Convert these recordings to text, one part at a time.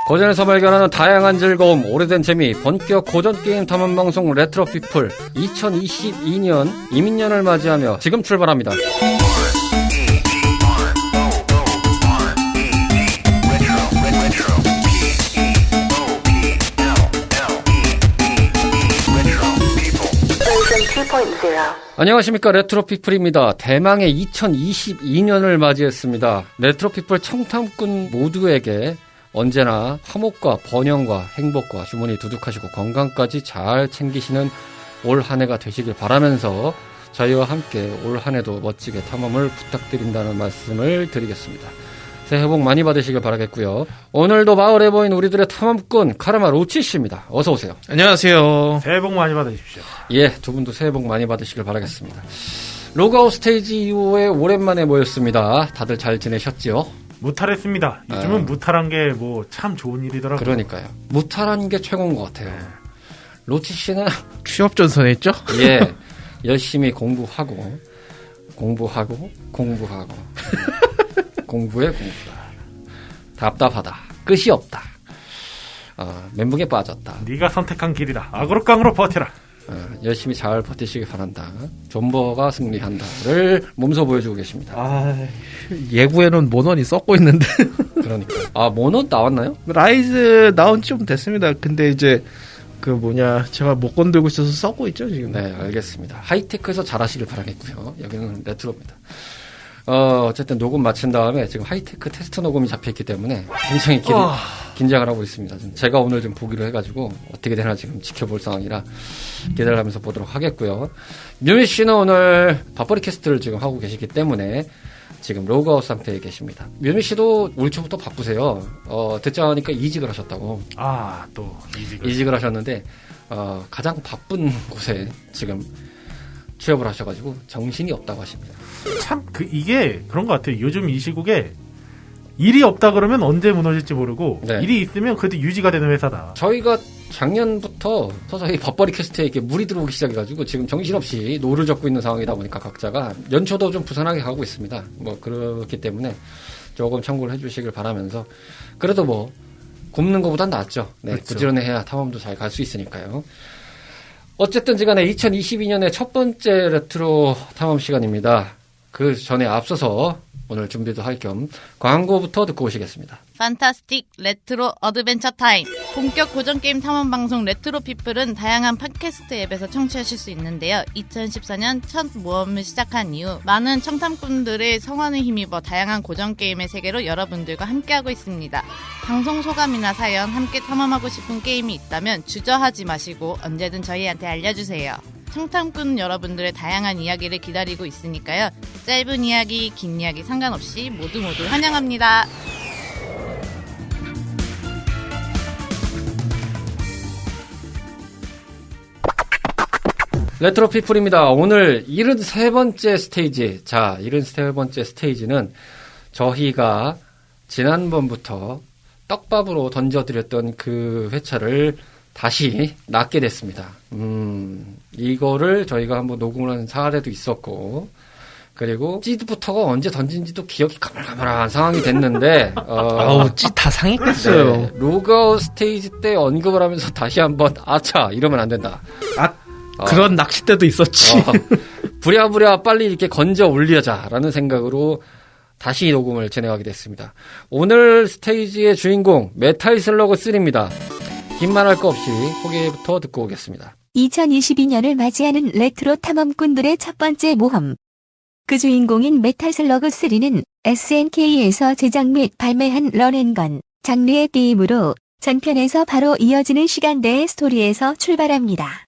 고전에서 발견하는 다양한 즐거움, 오래된 재미, 본격 고전 게임 탐험 방송 레트로 피플 2022년 이민년을 맞이하며 지금 출발합니다. 안녕하십니까, 레트로피플입니다. 대망의 2022년을 맞이했습니다. 레트로피플 청탐꾼 모두에게 언제나 화목과 번영과 행복과 주머니 두둑하시고 건강까지 잘 챙기시는 올 한 해가 되시길 바라면서 저희와 함께 올 한 해도 멋지게 탐험을 부탁드린다는 말씀을 드리겠습니다. 새해 복 많이 받으시길 바라겠고요. 오늘도 마을에 보인 우리들의 탐험꾼 카르마 로치 씨입니다. 어서 오세요. 안녕하세요. 새해 복 많이 받으십시오. 예, 두 분도 새해 복 많이 받으시길 바라겠습니다. 로그아웃 스테이지 이후에 오랜만에 모였습니다. 다들 잘 지내셨지요? 무탈했습니다. 요즘은 무탈한 게 뭐 참 좋은 일이더라고요. 그러니까요. 무탈한 게 최고인 것 같아요. 로치 씨는 취업 전선에 있죠? 예, 열심히 공부하고 공부에 공부다. 답답하다. 끝이 없다. 멘붕에 빠졌다. 네가 선택한 길이다. 악으로 버텨라. 열심히 잘 버티시길 바란다. 존버가 승리한다를 몸소 보여주고 계십니다. 예고에는 모넌이 썩고 있는데. 그러니까. 모넌 나왔나요? 라이즈 나온 지 좀 됐습니다. 근데 이제 제가 못 건들고 있어서 썩고 있죠 지금. 네, 알겠습니다. 하이테크에서 잘하시길 바라겠고요. 여기는 레트로입니다. 어쨌든 녹음 마친 다음에 지금 하이테크 테스트 녹음이 잡혀있기 때문에 굉장히 긴장을 하고 있습니다. 제가 오늘 좀 보기로 해가지고 어떻게 되나 지금 지켜볼 상황이라 기대를 하면서 보도록 하겠고요. 뮤미 씨는 오늘 밥벌이 캐스트를 지금 하고 계시기 때문에 지금 로그아웃 상태에 계십니다. 뮤미 씨도 올 초부터 바쁘세요. 듣자 하니까 이직을 하셨다고. 또 이직을 하셨는데 가장 바쁜 곳에 지금 취업을 하셔가지고 정신이 없다고 하십니다. 참 이게 그런 것 같아요. 요즘 이 시국에 일이 없다 그러면 언제 무너질지 모르고 네. 일이 있으면 그래도 유지가 되는 회사다. 저희가 작년부터 서서히 밥벌이 캐스트에 이렇게 물이 들어오기 시작해가지고 지금 정신없이 노를 젓고 있는 상황이다 보니까 각자가 연초도 좀 부산하게 가고 있습니다. 그렇기 때문에 조금 참고를 해주시길 바라면서 그래도 굶는 것보단 낫죠. 네, 그렇죠. 부지런해야 탐험도 잘 갈 수 있으니까요. 어쨌든 지간에 2022년의 첫 번째 레트로 탐험 시간입니다. 그 전에 앞서서 오늘 준비도 할 겸 광고부터 듣고 오시겠습니다. 판타스틱 레트로 어드벤처 타임. 본격 고전 게임 탐험 방송 레트로 피플은 다양한 팟캐스트 앱에서 청취하실 수 있는데요. 2014년 첫 모험을 시작한 이후 많은 청탐꾼들의 성원에 힘입어 다양한 고전 게임의 세계로 여러분들과 함께하고 있습니다. 방송 소감이나 사연, 함께 탐험하고 싶은 게임이 있다면 주저하지 마시고 언제든 저희한테 알려주세요. 청탐꾼 여러분들의 다양한 이야기를 기다리고 있으니까요. 짧은 이야기, 긴 이야기 상관없이 모두 환영합니다. 레트로 피플입니다. 오늘 73번째 스테이지. 자, 73번째 스테이지는 저희가 지난번부터 떡밥으로 던져드렸던 그 회차를 다시 낳게 됐습니다. 이거를 저희가 한번 녹음을 한 사례도 있었고, 그리고 찌드부터가 언제 던진지도 기억이 가물가물한 상황이 됐는데, 찌 다 상했겠어요. 네, 로그아웃 스테이지 때 언급을 하면서 다시 한번, 아차, 이러면 안 된다. 그런 낚싯대도 있었지. 부랴부랴 빨리 이렇게 건져 올리자라는 생각으로 다시 녹음을 진행하게 됐습니다. 오늘 스테이지의 주인공, 메탈 슬러그 3입니다. 긴 말 할 거 없이 소개부터 듣고 오겠습니다. 2022년을 맞이하는 레트로 탐험꾼들의 첫 번째 모험. 그 주인공인 메탈 슬러그 3는 SNK에서 제작 및 발매한 런앤건 장르의 게임으로 전편에서 바로 이어지는 시간대의 스토리에서 출발합니다.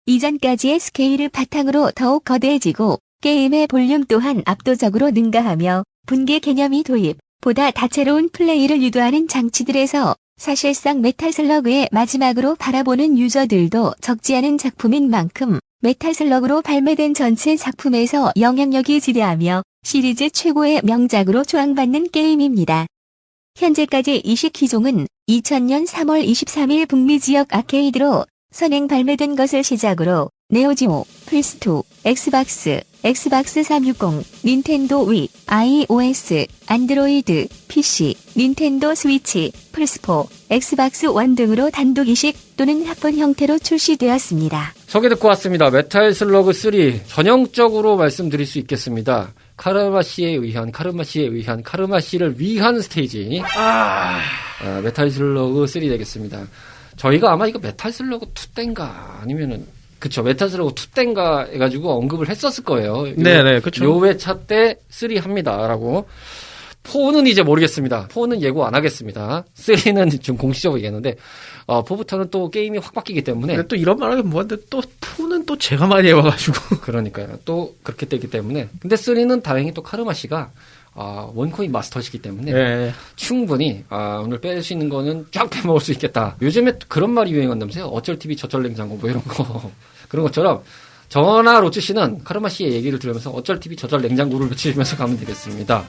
이전까지의 스케일을 바탕으로 더욱 거대해지고 게임의 볼륨 또한 압도적으로 능가하며 분계 개념이 도입, 보다 다채로운 플레이를 유도하는 장치들에서 사실상 메탈 슬러그의 마지막으로 바라보는 유저들도 적지 않은 작품인 만큼 메탈 슬러그로 발매된 전체 작품에서 영향력이 지대하며 시리즈 최고의 명작으로 조앙받는 게임입니다. 현재까지 이식기종은 2000년 3월 23일 북미 지역 아케이드로 선행 발매된 것을 시작으로 네오지오, 플스2, 엑스박스, 엑스박스 360, 닌텐도 위, iOS, 안드로이드, PC, 닌텐도 스위치, 플스4, 엑스박스 원 등으로 단독 이식 또는 합본 형태로 출시되었습니다. 소개 듣고 왔습니다. 메탈 슬러그 3 전형적으로 말씀드릴 수 있겠습니다. 카르마 씨에 의한 카르마 씨를 위한 스테이지 메탈 슬러그 3 되겠습니다. 저희가 아마 이거 메탈 슬러그 2 땐가 아니면은 그쵸 메탈 슬러그 2 땐가 해가지고 언급을 했었을 거예요. 네네 그쵸. 요 회차 때 3 합니다라고. 4는 이제 모르겠습니다. 4는 예고 안 하겠습니다. 3는 좀 공식적으로 얘기했는데 4부터는 또 게임이 확 바뀌기 때문에 근데 또 이런 말 하긴 뭐한데 또 2는 또 제가 많이 해와가지고 그러니까요. 또 그렇게 되기 때문에 근데 3는 다행히 또 카르마 씨가 원코인 마스터시기 때문에 네. 충분히 오늘 뺄 수 있는 거는 쫙 빼먹을 수 있겠다. 요즘에 그런 말이 유행한다면서요. 어쩔 TV 저쩔 냉장고 뭐 이런 거 그런 것처럼 저나 로츠 씨는 카르마 씨의 얘기를 들으면서 어쩔 TV 저쩔 냉장고를 외치면서 가면 되겠습니다.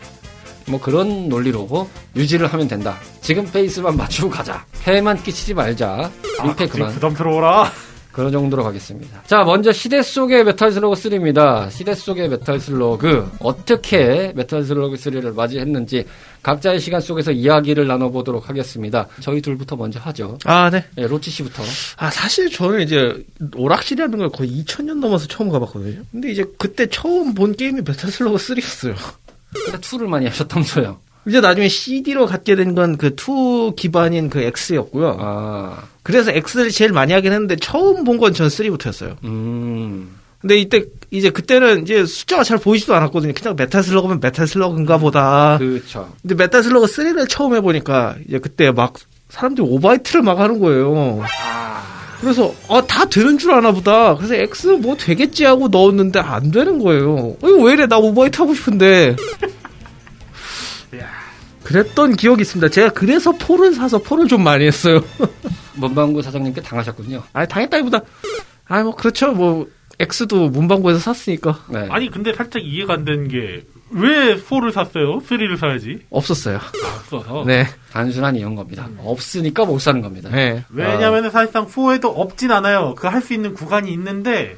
뭐 그런 논리로 유지를 하면 된다. 지금 페이스만 맞추고 가자. 해만 끼치지 말자. 민폐 그만. 부담스러워라. 그런 정도로 가겠습니다. 자, 먼저 시대 속의 메탈 슬러그 3입니다. 시대 속의 메탈 슬러그 어떻게 메탈 슬러그 3를 맞이했는지 각자의 시간 속에서 이야기를 나눠보도록 하겠습니다. 저희 둘부터 먼저 하죠. 네. 네, 로치 씨부터. 사실 저는 이제 오락실이라는 걸 거의 2000년 넘어서 처음 가봤거든요. 근데 이제 그때 처음 본 게임이 메탈 슬러그 3였어요. 근데 2를 많이 하셨다면서요. 이제 나중에 CD로 갖게 된 건 그 2 기반인 그 X였고요. 그래서 X를 제일 많이 하긴 했는데 처음 본 건 전 3부터였어요. 근데 이제 그때는 이제 숫자가 잘 보이지도 않았거든요. 그냥 메탈 슬러그면 메탈 슬러그인가 보다. 그렇죠. 근데 메탈 슬러그 3를 처음 해보니까 이제 그때 막 사람들이 오바이트를 막 하는 거예요. 그래서 다 되는 줄 아나 보다. 그래서 X 뭐 되겠지 하고 넣었는데 안 되는 거예요. 이거 왜 이래? 나 오바이트 하고 싶은데. 그랬던 기억이 있습니다. 제가 그래서 폴을 사서 폴을 좀 많이 했어요. 문방구 사장님께 당하셨군요. 당했다기보다 뭐 그렇죠. 뭐 X도 문방구에서 샀으니까. 네. 아니 근데 살짝 이해가 안 되는 게 왜 4를 샀어요? 3를 사야지. 없었어요. 없어서. 네. 단순한 이런 겁니다. 없으니까 못 사는 겁니다. 네. 왜냐면은 사실상 4에도 없진 않아요. 그 할 수 있는 구간이 있는데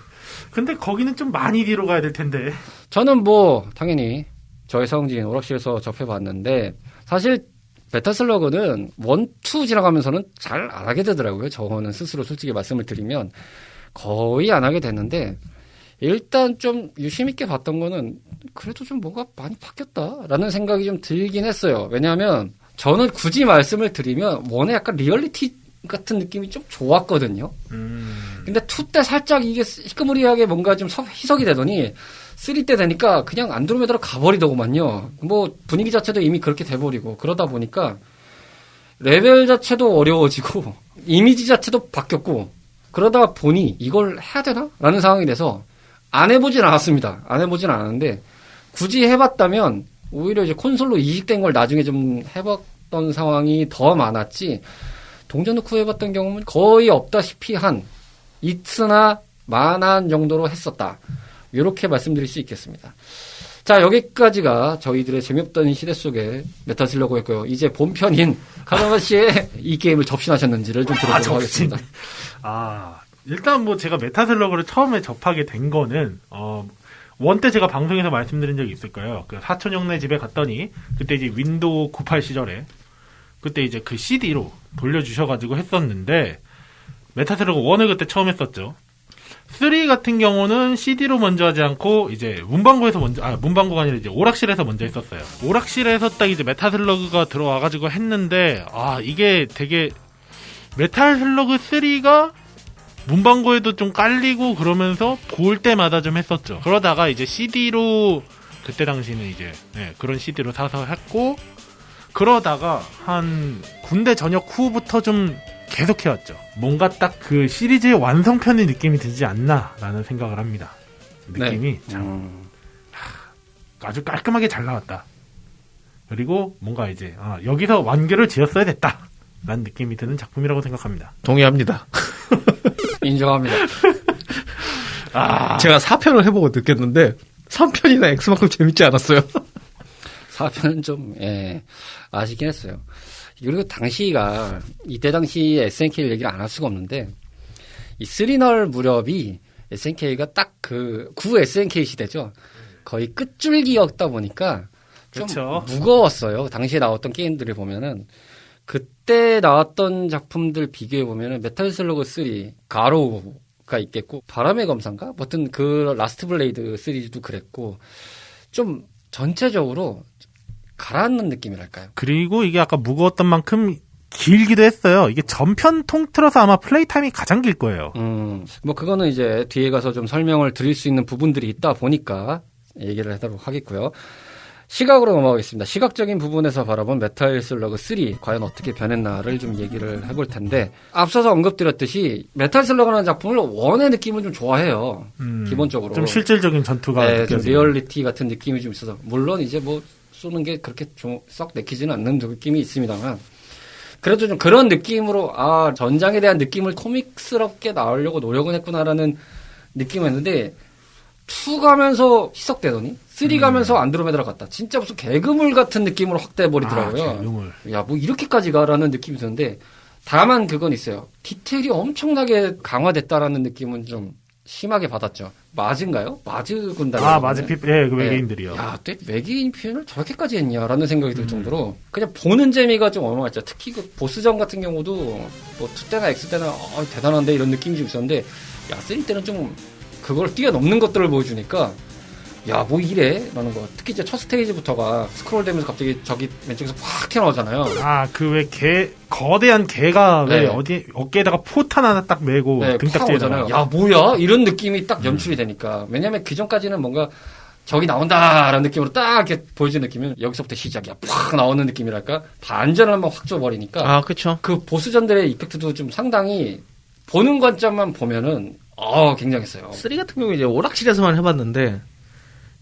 근데 거기는 좀 많이 뒤로 가야 될 텐데. 저는 뭐 당연히 저의 성지인 오락실에서 접해봤는데 사실 메탈 슬러그는 1, 2 지나가면서는 잘 안 하게 되더라고요. 저는 스스로 솔직히 말씀을 드리면 거의 안 하게 됐는데 일단 좀 유심 있게 봤던 거는 그래도 좀 뭔가 많이 바뀌었다라는 생각이 좀 들긴 했어요. 왜냐하면 저는 굳이 말씀을 드리면 1에 약간 리얼리티 같은 느낌이 좀 좋았거든요. 근데 2 때 살짝 이게 시커머리하게 뭔가 좀 희석이 되더니 3 때 되니까 그냥 안드로메다로 가버리더구만요. 뭐 분위기 자체도 이미 그렇게 돼버리고 그러다 보니까 레벨 자체도 어려워지고 이미지 자체도 바뀌었고 그러다 보니 이걸 해야 되나? 라는 상황이 돼서 안 해보진 않았습니다. 안 해보진 않았는데 굳이 해봤다면 오히려 이제 콘솔로 이식된 걸 나중에 좀 해봤던 상황이 더 많았지 동전 넣고 해봤던 경험은 거의 없다시피 한 있으나 만한 정도로 했었다. 이렇게 말씀드릴 수 있겠습니다. 자, 여기까지가 저희들의 재미없던 시대 속의 메탈 슬러그였고요. 이제 본편인 카르마 씨의 이 게임을 접신하셨는지를 좀 들어보도록 하겠습니다. 일단 뭐 제가 메탈 슬러그를 처음에 접하게 된 거는 원 때 제가 방송에서 말씀드린 적이 있을 거예요. 그 사촌 형네 집에 갔더니 그때 이제 윈도우 98 시절에 그때 이제 그 CD로 돌려주셔가지고 했었는데 메탈 슬러그 1을 그때 처음 했었죠. 3 같은 경우는 CD로 먼저 하지 않고 이제 문방구가 아니라 이제 오락실에서 먼저 했었어요. 오락실에서 딱 이제 메탈 슬러그가 들어와가지고 했는데 이게 되게 메탈 슬러그 3가 문방구에도 좀 깔리고 그러면서 볼 때마다 좀 했었죠. 그러다가 이제 CD로 그때 당시는 이제 그런 CD로 사서 했고 그러다가 한 군대 전역 후부터 좀 계속 해왔죠. 뭔가 딱 그 시리즈의 완성편의 느낌이 들지 않나라는 생각을 합니다. 느낌이 참 아주 깔끔하게 잘 나왔다. 그리고 뭔가 이제 여기서 완결을 지었어야 됐다. 라는 느낌이 드는 작품이라고 생각합니다. 동의합니다. 인정합니다. 제가 4편을 해보고 느꼈는데 3편이나 X만큼 재밌지 않았어요. 4편은 좀 아쉽긴 했어요. 그리고 당시가 이때 당시에 SNK를 얘기를 안 할 수가 없는데 이 3널 무렵이 SNK가 딱 그 구 SNK 시대죠. 거의 끝줄기였다 보니까 좀 그쵸. 무거웠어요. 당시에 나왔던 게임들을 보면은 그때 나왔던 작품들 비교해보면 메탈 슬러그 3, 가로우가 있겠고, 바람의 검사인가? 아무튼 그 라스트 블레이드 시리즈도 그랬고, 좀 전체적으로 가라앉는 느낌이랄까요? 그리고 이게 아까 무거웠던 만큼 길기도 했어요. 이게 전편 통틀어서 아마 플레이 타임이 가장 길 거예요. 뭐 그거는 이제 뒤에 가서 좀 설명을 드릴 수 있는 부분들이 있다 보니까 얘기를 하도록 하겠고요. 시각으로 넘어가겠습니다. 시각적인 부분에서 바라본 메탈 슬러그 3 과연 어떻게 변했나를 좀 얘기를 해볼 텐데, 앞서서 언급드렸듯이 메탈 슬러그라는 작품을 원의 느낌을 좀 좋아해요. 기본적으로 좀 실질적인 전투가 네, 좀 느껴지는. 리얼리티 같은 느낌이 좀 있어서, 물론 이제 뭐 쏘는 게 그렇게 좀 썩 내키지는 않는 느낌이 있습니다만, 그래도 좀 그런 느낌으로 전장에 대한 느낌을 코믹스럽게 나오려고 노력은 했구나라는 느낌이었는데, 2 가면서 희석되더니 3 가면서 안드로메다로 갔다. 진짜 무슨 개그물 같은 느낌으로 확 돼버리더라고요. 개그물. 야, 뭐 이렇게까지 가라는 느낌이 드는데, 다만 그건 있어요. 디테일이 엄청나게 강화됐다라는 느낌은 좀 심하게 받았죠. 마즈인가요? 마즈 군단. 마즈 그 외계인들이요. 야, 또 외계인 표현을 저렇게까지 했냐라는 생각이 들 정도로 그냥 보는 재미가 좀 어마어마했죠. 특히 그 보스전 같은 경우도 뭐 2 때나 X 때나 대단한데 이런 느낌이 좀 있었는데, 야, 3 때는 좀 그걸 뛰어넘는 것들을 보여주니까, 야, 뭐 이래? 라는 거. 특히 이제 첫 스테이지부터가 스크롤 되면서 갑자기 저기 왼쪽에서 확 튀어나오잖아요. 그 왜 거대한 개가 네. 왜 어디 어깨에다가 포탄 하나 딱 메고 네, 등딱지잖아요. 오잖아요. 야, 뭐야? 이런 느낌이 딱 연출이 되니까. 왜냐면 그 전까지는 뭔가 저기 나온다라는 느낌으로 딱 이렇게 보여주는 느낌은 여기서부터 시작이야. 팍 나오는 느낌이랄까? 반전을 한번 확 줘버리니까. 그쵸. 그 보스전들의 이펙트도 좀 상당히 보는 관점만 보면은 굉장했어요. 3 같은 경우 이제 오락실에서만 해봤는데,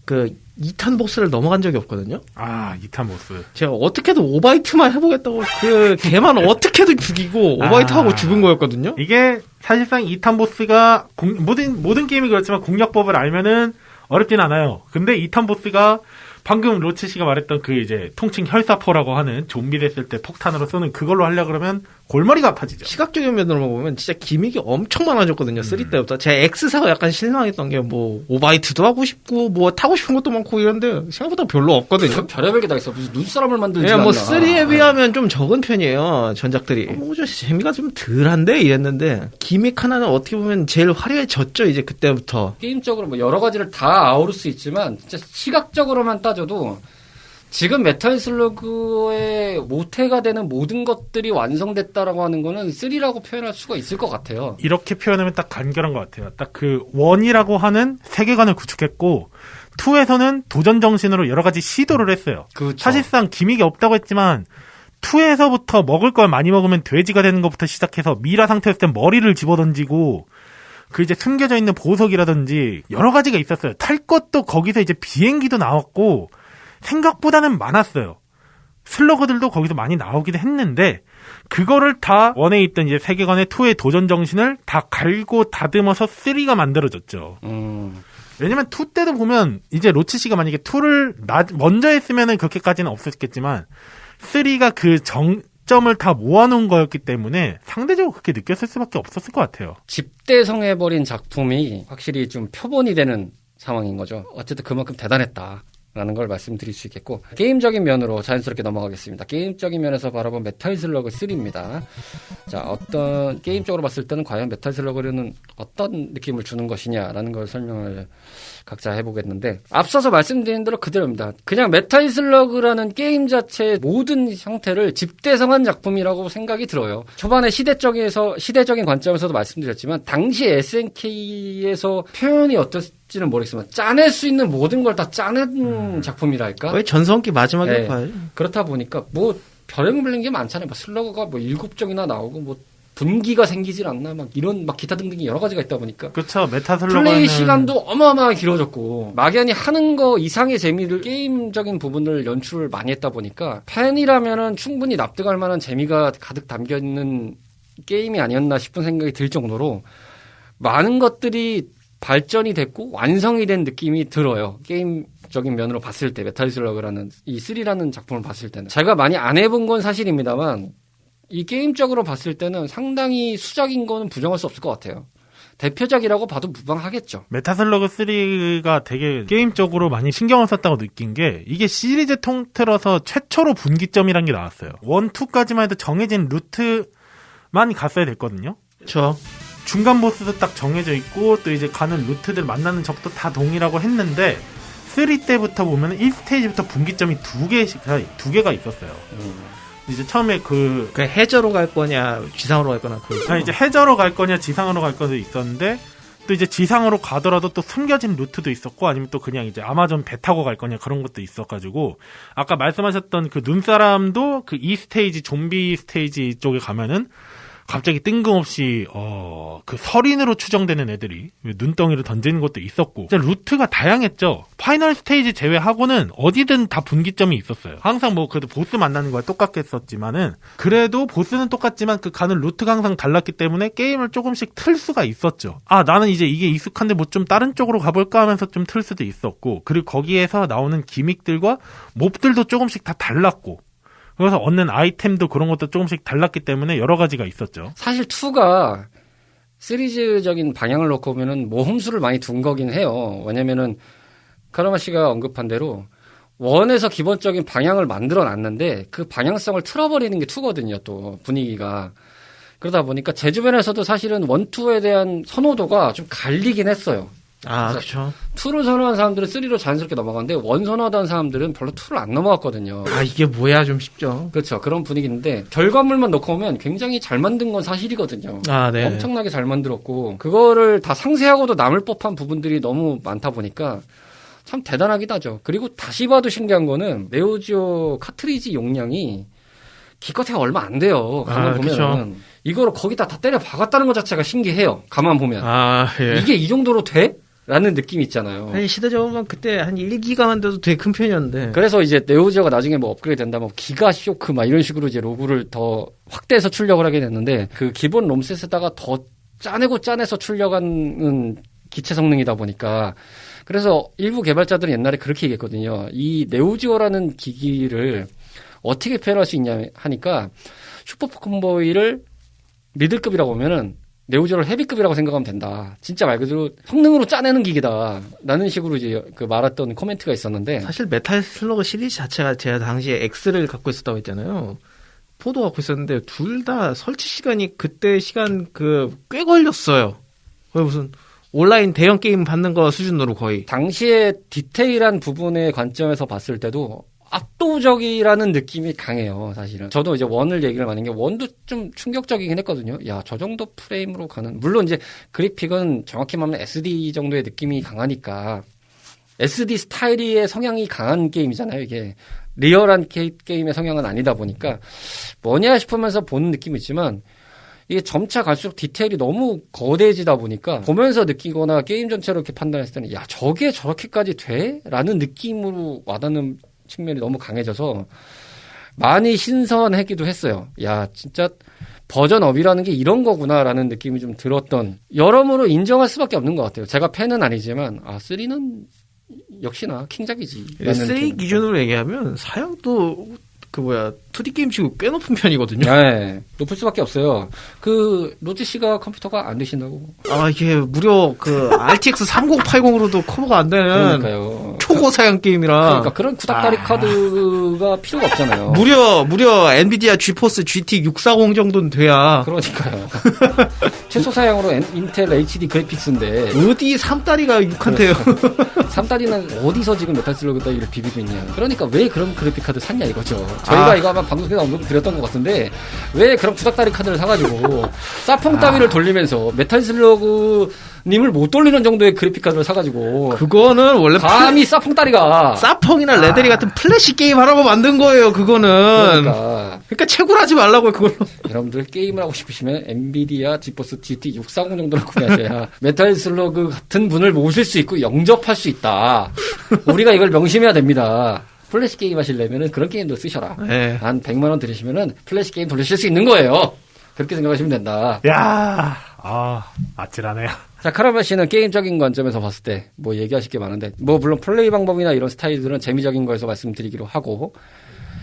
그 2탄 보스를 넘어간 적이 없거든요. 2탄 보스. 제가 어떻게든 오바이트만 해보겠다고 그 걔만 어떻게든 죽이고 오바이트하고 죽은 거였거든요. 이게 사실상 2탄 보스가 모든 게임이 그렇지만 공략법을 알면은 어렵진 않아요. 근데 2탄 보스가 방금 로치 씨가 말했던 그 이제 통칭 혈사포라고 하는 좀비 됐을 때 폭탄으로 쏘는 그걸로 하려고 그러면 골머리가 아파지죠. 시각적인 면으로 보면 진짜 기믹이 엄청 많아졌거든요. 3 때부터. 제가 X사가 약간 실망했던 게 뭐 오바이트도 하고 싶고 뭐 타고 싶은 것도 많고 이런데 생각보다 별로 없거든요. 별의별 게 다 있어. 무슨 눈사람을 만들지 네, 않나. 뭐 3에 비하면 좀 적은 편이에요. 전작들이. 뭐 좀 재미가 좀 덜한데 이랬는데, 기믹 하나는 어떻게 보면 제일 화려해졌죠. 이제 그때부터. 게임적으로 뭐 여러 가지를 다 아우를 수 있지만, 진짜 시각적으로만 따져도 지금 메탈 슬러그의 모태가 되는 모든 것들이 완성됐다라고 하는 거는 3라고 표현할 수가 있을 것 같아요. 이렇게 표현하면 딱 간결한 것 같아요. 딱 그 1이라고 하는 세계관을 구축했고 2에서는 도전 정신으로 여러 가지 시도를 했어요. 그렇죠. 사실상 기믹이 없다고 했지만 2에서부터 먹을 걸 많이 먹으면 돼지가 되는 것부터 시작해서 미라 상태였을 땐 머리를 집어던지고, 그 이제 숨겨져 있는 보석이라든지 여러 가지가 있었어요. 탈 것도 거기서 이제 비행기도 나왔고 생각보다는 많았어요. 슬러그들도 거기서 많이 나오기도 했는데, 그거를 다 1에 있던 이제 세계관의 2의 도전 정신을 다 갈고 다듬어서 3가 만들어졌죠. 왜냐면 2 때도 보면 이제 로치 씨가 만약에 2를 먼저 했으면은 그렇게까지는 없었겠지만 3가 그 정점을 다 모아놓은 거였기 때문에 상대적으로 그렇게 느꼈을 수밖에 없었을 것 같아요. 집대성해버린 작품이 확실히 좀 표본이 되는 상황인 거죠. 어쨌든 그만큼 대단했다. 라는 걸 말씀드릴 수 있겠고, 게임적인 면으로 자연스럽게 넘어가겠습니다. 게임적인 면에서 바라본 메탈 슬러그 3입니다. 자, 어떤 게임적으로 봤을 때는 과연 메탈 슬러그는 어떤 느낌을 주는 것이냐라는 걸 설명을 각자 해보겠는데, 앞서서 말씀드린 대로 그대로입니다. 그냥 메탈 슬러그라는 게임 자체의 모든 형태를 집대성한 작품이라고 생각이 들어요. 초반에 시대적인 관점에서도 말씀드렸지만, 당시 SNK에서 표현이 어떻지는 모르겠지만 짜낼 수 있는 모든 걸 다 짜낸 작품이랄까? 거의 전성기 마지막에 네. 봐요. 그렇다 보니까 뭐 별의별 불린 게 많잖아요. 뭐 슬러그가 뭐 7종이나 나오고 뭐 분기가 생기질 않나 막 이런 막 기타 등등이 여러 가지가 있다 보니까 그렇죠. 메타슬러그는 플레이 시간도 어마어마하게 길어졌고, 막연히 하는 거 이상의 재미를, 게임적인 부분을 연출을 많이 했다 보니까 팬이라면은 충분히 납득할 만한 재미가 가득 담겨 있는 게임이 아니었나 싶은 생각이 들 정도로 많은 것들이 발전이 됐고 완성이 된 느낌이 들어요. 게임적인 면으로 봤을 때 메탈 슬러그라는 이 3라는 작품을 봤을 때는 제가 많이 안 해본 건 사실입니다만, 이 게임적으로 봤을 때는 상당히 수작인 거는 부정할 수 없을 것 같아요. 대표작이라고 봐도 무방하겠죠. 메타슬러그 3가 되게 게임적으로 많이 신경을 썼다고 느낀 게 이게 시리즈 통틀어서 최초로 분기점이란 게 나왔어요. 1, 2까지만 해도 정해진 루트만 갔어야 됐거든요. 그렇죠. 중간 보스도 딱 정해져 있고 또 이제 가는 루트들 만나는 적도 다 동일하고 했는데 3 때부터 보면 1스테이지부터 분기점이 두 개가 있었어요. 이제 처음에 그 해저로 갈 거냐 지상으로 갈 거냐 이제 해저로 갈 거냐 지상으로 갈 거냐 있었는데 또 이제 지상으로 가더라도 또 숨겨진 루트도 있었고 아니면 또 그냥 이제 아마존 배 타고 갈 거냐 그런 것도 있어가지고 아까 말씀하셨던 그 눈사람도 그 2스테이지 좀비 스테이지 쪽에 가면은 갑자기 뜬금없이 그 서린으로 추정되는 애들이 눈덩이를 던지는 것도 있었고 루트가 다양했죠. 파이널 스테이지 제외하고는 어디든 다 분기점이 있었어요. 항상 뭐 그래도 보스 만나는 거와 똑같겠었지만은 그래도 보스는 똑같지만 그 가는 루트가 항상 달랐기 때문에 게임을 조금씩 틀 수가 있었죠. 아 나는 이제 이게 익숙한데 뭐 좀 다른 쪽으로 가볼까 하면서 좀 틀 수도 있었고 그리고 거기에서 나오는 기믹들과 몹들도 조금씩 다 달랐고 그래서 얻는 아이템도 그런 것도 조금씩 달랐기 때문에 여러 가지가 있었죠. 사실 2가 시리즈적인 방향을 놓고 보면은 모험수를 많이 둔 거긴 해요. 왜냐면은 카라마 씨가 언급한 대로 1에서 기본적인 방향을 만들어 놨는데 그 방향성을 틀어버리는 게 2거든요. 또 분위기가. 그러다 보니까 제 주변에서도 사실은 1, 2에 대한 선호도가 좀 갈리긴 했어요. 아, 그렇죠. 2를 선호한 사람들은 3로 자연스럽게 넘어갔는데 1 선호하던 사람들은 별로 2를 안 넘어갔거든요. 아, 이게 뭐야 좀 싶죠. 그렇죠. 그런 분위기인데 결과물만 놓고 보면 굉장히 잘 만든 건 사실이거든요. 아, 네. 엄청나게 잘 만들었고 그거를 다 상세하고도 남을 법한 부분들이 너무 많다 보니까 참 대단하긴 하죠. 그리고 다시 봐도 신기한 거는 네오지오 카트리지 용량이 기껏해야 얼마 안 돼요. 가만 보면 그쵸. 이거를 거기다 다 때려 박았다는 것 자체가 신기해요. 가만 보면 아, 예. 이게 이 정도로 돼? 라는 느낌이 있잖아요. 아니, 시대적으로 그때 한 1기가만 돼도 되게 큰 편이었는데. 그래서 이제 네오지오가 나중에 뭐 업그레이드 된다면 기가 쇼크 막 이런 식으로 이제 로고를 더 확대해서 출력을 하게 됐는데 그 기본 롬셋에다가 더 짜내고 짜내서 출력하는 기체 성능이다 보니까 그래서 일부 개발자들은 옛날에 그렇게 얘기했거든요. 이 네오지오라는 기기를 어떻게 표현할 수 있냐 하니까 슈퍼컨보이를 미들급이라고 보면은 네오지오를 헤비급이라고 생각하면 된다. 진짜 말 그대로 성능으로 짜내는 기기다. 라는 식으로 이제 그 말했던 코멘트가 있었는데. 사실 메탈 슬러그 시리즈 자체가 제가 당시에 X를 갖고 있었다고 했잖아요. 4도 갖고 있었는데 둘 다 설치 시간이 그때 시간 꽤 걸렸어요. 거의 무슨 온라인 대형 게임 받는 거 수준으로 거의. 당시에 디테일한 부분의 관점에서 봤을 때도 압도적이라는 느낌이 강해요, 사실은. 저도 이제 1을 얘기를 많은 게 1도 좀 충격적이긴 했거든요. 야, 저 정도 프레임으로 가는. 물론 이제 그래픽은 정확히 말하면 SD 정도의 느낌이 강하니까 SD 스타일의 성향이 강한 게임이잖아요, 이게. 리얼한 게임의 성향은 아니다 보니까 뭐냐 싶으면서 보는 느낌이 있지만 이게 점차 갈수록 디테일이 너무 거대해지다 보니까 보면서 느끼거나 게임 전체로 이렇게 판단했을 때는 야, 저게 저렇게까지 돼? 라는 느낌으로 와닿는 측면이 너무 강해져서 많이 신선하기도 했어요. 야, 진짜 버전업이라는 게 이런 거구나라는 느낌이 좀 들었던 여러모로 인정할 수밖에 없는 것 같아요. 제가 팬은 아니지만 3는 역시나 킹작이지. 3 기준으로 얘기하면 사양도 2D 게임 치고 꽤 높은 편이거든요. 네, 높을 수밖에 없어요. 로즈 씨가 컴퓨터가 안 되신다고. 아, 이게 무려 RTX 3080으로도 커버가 안 되는. 그러니까요. 초고 사양 게임이라. 그러니까 그런 구닥다리 카드가 필요가 없잖아요. 무려 엔비디아 지포스 GT 640 정도는 돼야. 그러니까요. 최소 사양으로 인텔 HD 그래픽스인데 어디 3다리가 6한테요. 3다리는 어디서 지금 메탈 슬러그 따위를 비비고 있냐. 그러니까 왜 그런 그래픽 카드 샀냐 이거죠. 저희가 이거 아마 방송에서 언급드렸던 것 같은데 왜 그런 구닥다리 카드를 사가지고 사펑 따위를 돌리면서 메탈 슬러그 님을 못 돌리는 정도의 그래픽 카드를 사가지고 그거는 원래 감히 사펑 따리가 사펑이나 레데리 같은 플래시 게임 하라고 만든 거예요. 그거는 그러니까 채굴 하지 말라고요. 그걸로. 여러분들 게임을 하고 싶으시면 엔비디아 지포스 GT 640 정도를 구매하셔야 메탈 슬러그 같은 분을 모실 수 있고 영접할 수 있다. 우리가 이걸 명심해야 됩니다. 플래시 게임 하시려면은 그런 게임도 쓰셔라. 네. 한 100만 원 들으시면은 플래시 게임 돌리실 수 있는 거예요. 그렇게 생각하시면 된다. 야, 아찔하네요. 자, 카라바 씨는 게임적인 관점에서 봤을 때 뭐 얘기하실 게 많은데 물론 플레이 방법이나 이런 스타일들은 재미적인 거에서 말씀드리기로 하고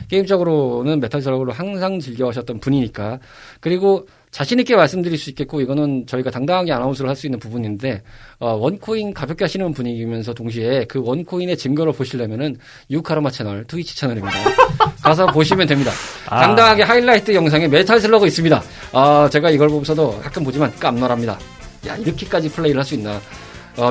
게임적으로는 메탈 슬러그를 항상 즐겨하셨던 분이니까 그리고 자신 있게 말씀드릴 수 있겠고 이거는 저희가 당당하게 아나운서를 할 수 있는 부분인데 원코인 가볍게 하시는 분위기면서 동시에 그 원코인의 증거를 보시려면은 유카르마 채널 트위치 채널입니다. 가서 보시면 됩니다. 당당하게 하이라이트 영상에 메탈 슬러그 있습니다. 제가 이걸 보면서도 가끔 보지만 깜놀합니다. 야 이렇게까지 플레이를 할 수 있나.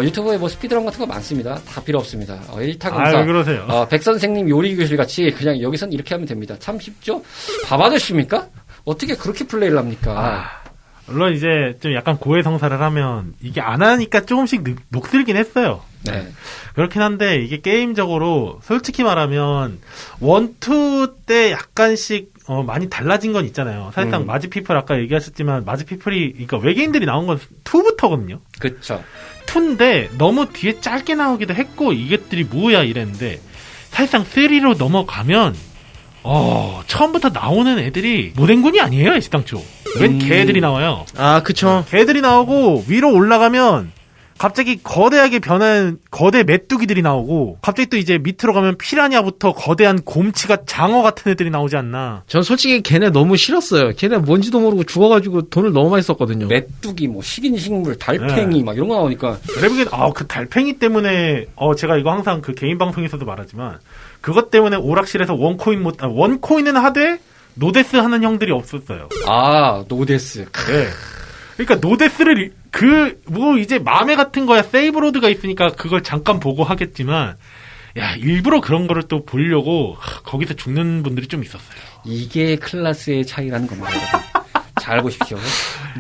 유튜브에 뭐 스피드런 같은 거 많습니다. 다 필요 없습니다. 1타금사. 왜 그러세요? 백 선생님 요리 교실 같이 그냥 여기선 이렇게 하면 됩니다. 참 쉽죠? 밥 아저씨입니까? 어떻게 그렇게 플레이를 합니까? 물론 이제 좀 약간 고해성사를 하면 이게 안 하니까 조금씩 녹슬긴 했어요. 네. 그렇긴 한데 이게 게임적으로 솔직히 말하면 1, 2 때 약간씩 많이 달라진 건 있잖아요. 사실상 마지피플 아까 얘기하셨지만 마지피플이 그러니까 외계인들이 나온 건 2부터거든요. 그렇죠. 2인데 너무 뒤에 짧게 나오기도 했고 이것들이 뭐야 이랬는데 사실상 3로 넘어가면 처음부터 나오는 애들이 모den군이 아니에요, 애시당초. 웬 개들이 나와요. 그쵸. 개들이 나오고 위로 올라가면 갑자기 거대하게 변한 거대 메뚜기들이 나오고 갑자기 또 이제 밑으로 가면 피라냐부터 거대한 곰치가 장어 같은 애들이 나오지 않나. 전 솔직히 걔네 너무 싫었어요. 걔네 뭔지도 모르고 죽어가지고 돈을 너무 많이 썼거든요. 메뚜기, 뭐 식인식물, 달팽이 막 이런 거 나오니까 그래보기엔 그 달팽이 때문에 제가 이거 항상 그 개인 방송에서도 말하지만 그것 때문에 오락실에서 원코인은 하되 노데스 하는 형들이 없었어요. 노데스. 네. 그러니까 노데스를 이제 맘에 같은 거야 세이브로드가 있으니까 그걸 잠깐 보고 하겠지만 일부러 그런 거를 또 보려고 거기서 죽는 분들이 좀 있었어요. 이게 클래스의 차이라는 겁니다. 잘 보십시오.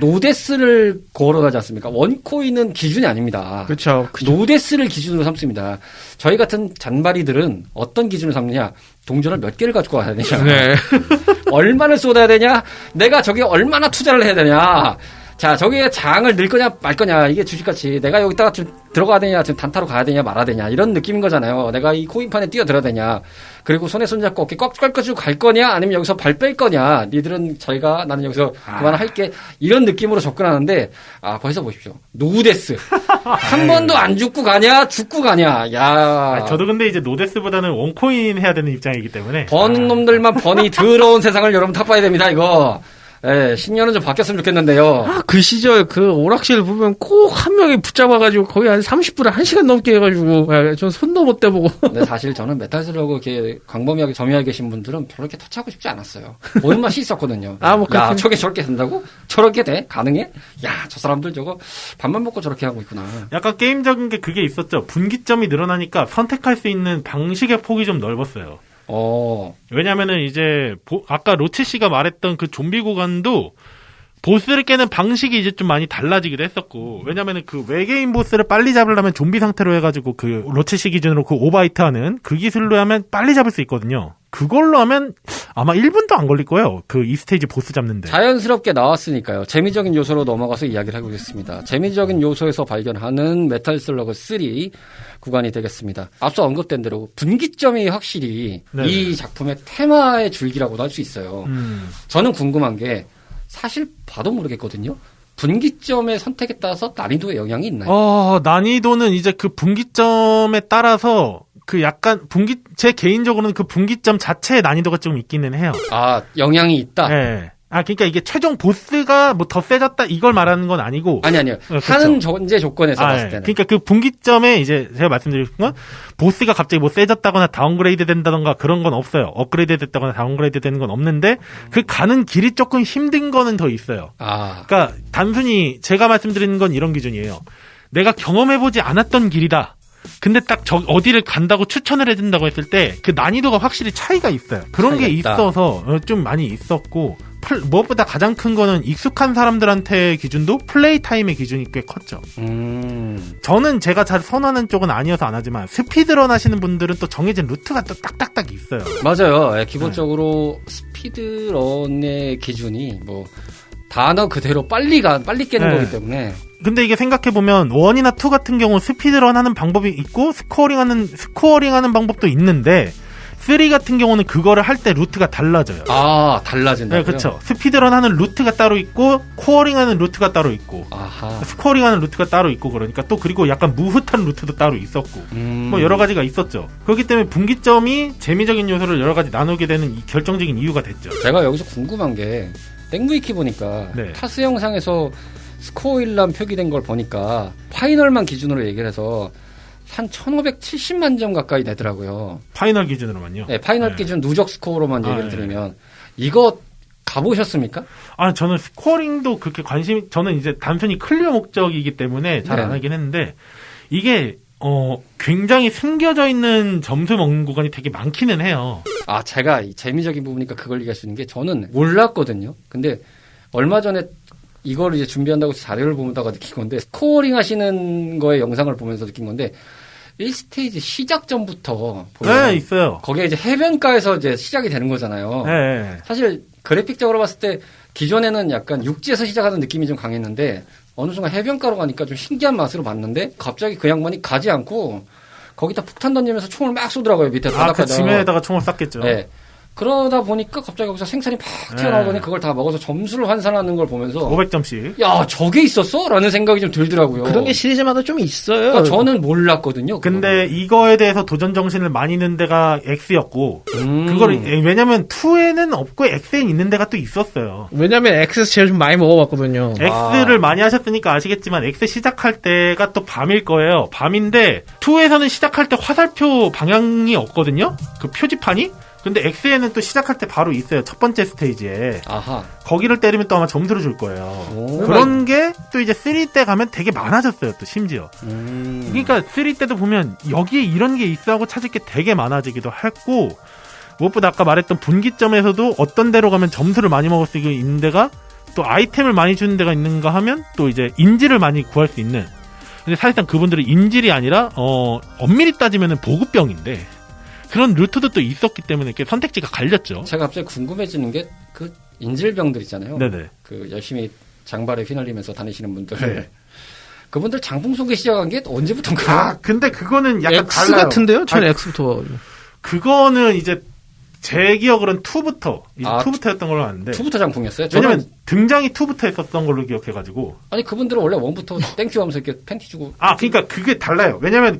노데스를 거론하지 않습니까? 원코인은 기준이 아닙니다. 그렇죠. 노데스를 기준으로 삼습니다. 저희 같은 잔바리들은 어떤 기준을 삼느냐? 동전을 몇 개를 가지고 가야 되냐? 네. 얼마를 쏟아야 되냐? 내가 저기 얼마나 투자를 해야 되냐? 자, 저기에 장을 넣을 거냐 말 거냐, 이게 주식같이 내가 여기다가 좀 들어가야 되냐, 지금 단타로 가야 되냐 말아야 되냐, 이런 느낌인 거잖아요. 내가 이 코인판에 뛰어들어야 되냐, 그리고 손에 손잡고 어깨 꽉 꺾어주고 갈 거냐, 아니면 여기서 발 뺄 거냐, 니들은 잘 가, 나는 여기서 그만할게, 이런 느낌으로 접근하는데, 벌써 보십시오. 노데스. 한 번도 안 죽고 가냐, 죽고 가냐, 야. 저도 근데 이제 노데스보다는 원코인 해야 되는 입장이기 때문에. 버는 놈들만 버니 더러운 세상을 여러분 탑봐야 됩니다, 이거. 예, 10년은 좀 바뀌었으면 좋겠는데요. 그 시절 그 오락실 보면 꼭 한 명이 붙잡아가지고 거의 한 30분에 1시간 넘게 해가지고 전 손도 못 대보고. 근데 사실 저는 메탈슬러그 이렇게 광범위하게 점유하고 계신 분들은 별로 이렇게 터치하고 싶지 않았어요. 보는 맛이 있었거든요. 야, 저게 저렇게 된다고? 저렇게 돼? 가능해? 야, 저 사람들 저거 밥만 먹고 저렇게 하고 있구나. 약간 게임적인 게 그게 있었죠. 분기점이 늘어나니까 선택할 수 있는 방식의 폭이 좀 넓었어요. 왜냐면은 이제 아까 로치 씨가 말했던 그 좀비 구간도 보스를 깨는 방식이 이제 좀 많이 달라지기도 했었고, 왜냐면은 그 외계인 보스를 빨리 잡으려면 좀비 상태로 해가지고 그 로치 씨 기준으로 그 오바이트 하는 그 기술로 하면 빨리 잡을 수 있거든요. 그걸로 하면 아마 1분도 안 걸릴 거예요. 그 2스테이지 보스 잡는데. 자연스럽게 나왔으니까요. 재미적인 요소로 넘어가서 이야기를 해보겠습니다. 재미적인 요소에서 발견하는 메탈 슬러그 3 구간이 되겠습니다. 앞서 언급된 대로 분기점이 확실히 이 작품의 테마의 줄기라고도 할 수 있어요. 저는 궁금한 게 사실 봐도 모르겠거든요. 분기점의 선택에 따라서 난이도에 영향이 있나요? 난이도는 이제 그 분기점에 따라서 그 약간 제 개인적으로는 그 분기점 자체의 난이도가 좀 있기는 해요. 영향이 있다? 네. 그러니까 이게 최종 보스가 뭐 더 세졌다 이걸 말하는 건 아니고. 아니요. 그렇죠. 하는 전제 조건에서 봤을 때는. 그러니까 그 분기점에 이제 제가 말씀드리고 싶은 건 보스가 갑자기 뭐 세졌다거나 다운그레이드 된다던가 그런 건 없어요. 업그레이드 됐다거나 다운그레이드 되는 건 없는데 그 가는 길이 조금 힘든 거는 더 있어요. 그러니까 단순히 제가 말씀드리는 건 이런 기준이에요. 내가 경험해보지 않았던 길이다. 근데 딱 어디를 간다고 추천을 해준다고 했을 때 그 난이도가 확실히 차이가 있어요. 그런 게 있어서 좀 많이 있었고, 무엇보다 가장 큰 거는 익숙한 사람들한테 기준도 플레이 타임의 기준이 꽤 컸죠. 저는 제가 잘 선호하는 쪽은 아니어서 안 하지만 스피드런 하시는 분들은 또 정해진 루트가 또 딱딱딱 있어요. 맞아요. 기본적으로 스피드런의 기준이 뭐 단어 그대로 빨리 깨는 거기 때문에. 근데 이게 생각해보면 1이나 2 같은 경우 스피드런 하는 방법이 있고 스코어링 하는 방법도 있는데 3 같은 경우는 그거를 할 때 루트가 달라져요. 달라진다고요? 네, 그렇죠. 스피드런 하는 루트가 따로 있고 코어링 하는 루트가 따로 있고 스코어링 하는 루트가 따로 있고, 그러니까 또 그리고 약간 무흐한 루트도 따로 있었고 뭐 여러 가지가 있었죠. 그렇기 때문에 분기점이 재미적인 요소를 여러 가지 나누게 되는 이 결정적인 이유가 됐죠. 제가 여기서 궁금한 게 땡무이키 보니까 네. 타스 영상에서 스코어 일람 표기된 걸 보니까 파이널만 기준으로 얘기를 해서 한 1570만 점 가까이 되더라고요. 파이널 기준으로만요. 네, 파이널 네. 기준 누적 스코어로만 얘기를 네. 드리면 이거 가보셨습니까? 저는 스코어링도 그렇게 저는 이제 단순히 클리어 목적이기 때문에 잘 안 네. 하긴 했는데, 이게, 굉장히 숨겨져 있는 점수 먹는 구간이 되게 많기는 해요. 제가 이 재미적인 부분이니까 그걸 얘기할 수 있는 게 저는 몰랐거든요. 근데 얼마 전에 이걸 이제 준비한다고 자료를 보다가 느낀 건데, 스코어링 하시는 거에 영상을 보면서 느낀 건데, 1스테이지 시작 전부터 보면 네, 있어요. 거기에 이제 해변가에서 이제 시작이 되는 거잖아요. 네. 사실 그래픽적으로 봤을 때 기존에는 약간 육지에서 시작하는 느낌이 좀 강했는데 어느 순간 해변가로 가니까 좀 신기한 맛으로 봤는데 갑자기 그 양반이 가지 않고 거기다 폭탄 던지면서 총을 막 쏘더라고요. 밑에 그 바닥에다. 지면에다가 총을 쐈겠죠. 네. 그러다 보니까 갑자기 여기서 생선이 팍 튀어나오더니 그걸 다 먹어서 점수를 환산하는 걸 보면서 500점씩. 야 저게 있었어? 라는 생각이 좀 들더라고요. 그런 게 시리즈마다 좀 있어요. 그러니까 저는 몰랐거든요. 근데 이거에 대해서 도전 정신을 많이 넣은 데가 X였고, 그거를, 음. 왜냐면 2에는 없고 X엔 있는 데가 또 있었어요. 왜냐면 X에서 제일 좀 많이 먹어봤거든요. X를 많이 하셨으니까 아시겠지만 X 시작할 때가 또 밤일 거예요. 밤인데 2에서는 시작할 때 화살표 방향이 없거든요. 그 표지판이. 근데 X에는 또 시작할 때 바로 있어요. 첫 번째 스테이지에. 아하. 거기를 때리면 또 아마 점수를 줄 거예요. 오. 그런 게 또 이제 3 때 가면 되게 많아졌어요. 또 심지어. 그러니까 3 때도 보면 여기에 이런 게 있어 하고 찾을 게 되게 많아지기도 했고, 무엇보다 아까 말했던 분기점에서도 어떤 데로 가면 점수를 많이 먹을 수 있는 데가, 또 아이템을 많이 주는 데가 있는가 하면 또 이제 인질을 많이 구할 수 있는. 근데 사실상 그분들은 인질이 아니라 엄밀히 따지면은 보급병인데, 그런 루트도 또 있었기 때문에 이렇게 선택지가 갈렸죠. 제가 갑자기 궁금해지는 게 그 인질병들 있잖아요. 네네. 그 열심히 장발에 휘날리면서 다니시는 분들. 네. 그분들 장풍 쏘기 시작한 게 언제부턴가? 근데 그거는 약간 X 달라요. 같은데요? 저는 아니, X부터. 그거는 이제 제 기억으로는 2부터, 이제 아, 2부터였던 걸로 아는데. 투부터 장풍이었어요? 왜냐면 저는 등장이 2부터 했었던 걸로 기억해가지고. 아니 그분들은 원래 원부터 땡큐 하면서 이렇게 팬티 주고. 그러니까 그게 달라요. 왜냐면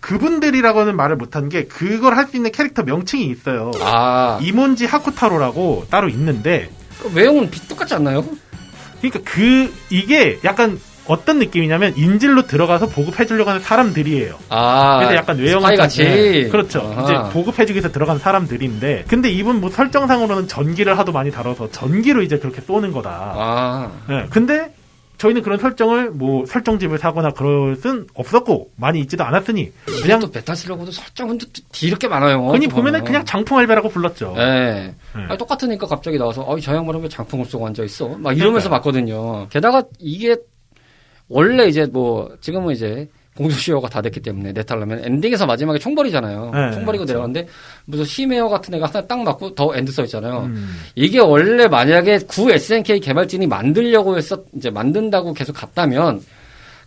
그분들이라고는 말을 못한 게, 그걸 할 수 있는 캐릭터 명칭이 있어요. 이몬지 하쿠타로라고 따로 있는데. 그 외형은 똑같지 않나요? 그러니까 이게 약간 어떤 느낌이냐면, 인질로 들어가서 보급해주려고 하는 사람들이에요. 그래서 약간 외형 스파이같이. 그렇죠. 아하. 이제 보급해주기 위해서 들어간 사람들인데, 근데 이분 뭐 설정상으로는 전기를 하도 많이 다뤄서 전기로 이제 그렇게 쏘는 거다. 네, 근데 저희는 그런 설정을 뭐 설정집을 사거나 그럴 순 없었고 많이 있지도 않았으니 그냥 또 메탈슬러그도 설정은 또 뒤렇게 많아요. 흔히 보면은 그냥 장풍알배라고 불렀죠. 네. 네. 아니, 똑같으니까 갑자기 나와서 저 양반은 왜 장풍을 쏘고 앉아 있어? 막 이러면서 봤거든요. 게다가 이게 원래 이제 뭐 지금은 이제 공소시효가 다 됐기 때문에 네탈라면 엔딩에서 마지막에 총벌이잖아요. 네, 총벌이고 그렇죠. 내려갔는데 무슨 시메어 같은 애가 하나 딱 맞고 더 엔드 써 있잖아요. 이게 원래 만약에 구 SNK 개발진이 만들려고 이제 만든다고 계속 갔다면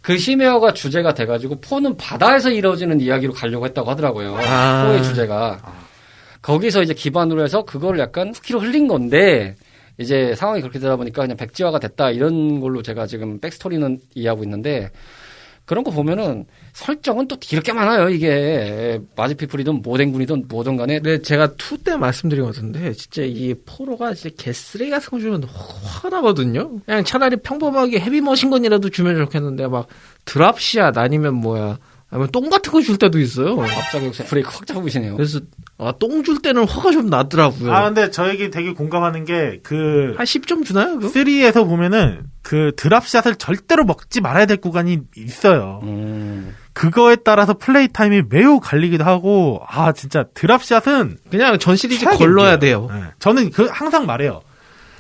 그 시메어가 주제가 돼가지고 4는 바다에서 이루어지는 이야기로 가려고 했다고 하더라고요. 4의 주제가. 거기서 이제 기반으로 해서 그걸 약간 후키로 흘린 건데 이제 상황이 그렇게 되다 보니까 그냥 백지화가 됐다 이런 걸로 제가 지금 백스토리는 이해하고 있는데 그런 거 보면은 설정은 또 이렇게 많아요. 이게 마지피플이든 모den군이든 뭐든 간에. 네, 제가 2 때 말씀드린 것 같은데 진짜 이 포로가 진짜 개쓰레기 같은 거 주면 화가 나거든요. 그냥 차라리 평범하게 헤비머신건이라도 주면 좋겠는데 막 드랍샷 아니면 뭐야 아니면 똥 같은 거 줄 때도 있어요. 갑자기 여기서 브레이크 확 잡으시네요. 그래서 똥 줄 때는 화가 좀 나더라고요. 근데 저에게 되게 공감하는 게 한 10점 주나요? 그거? 3에서 보면은 그 드랍샷을 절대로 먹지 말아야 될 구간이 있어요. 그거에 따라서 플레이 타임이 매우 갈리기도 하고, 진짜 드랍샷은 그냥 전 시리즈 최악의 걸러야 일이에요. 돼요. 네. 저는 항상 말해요.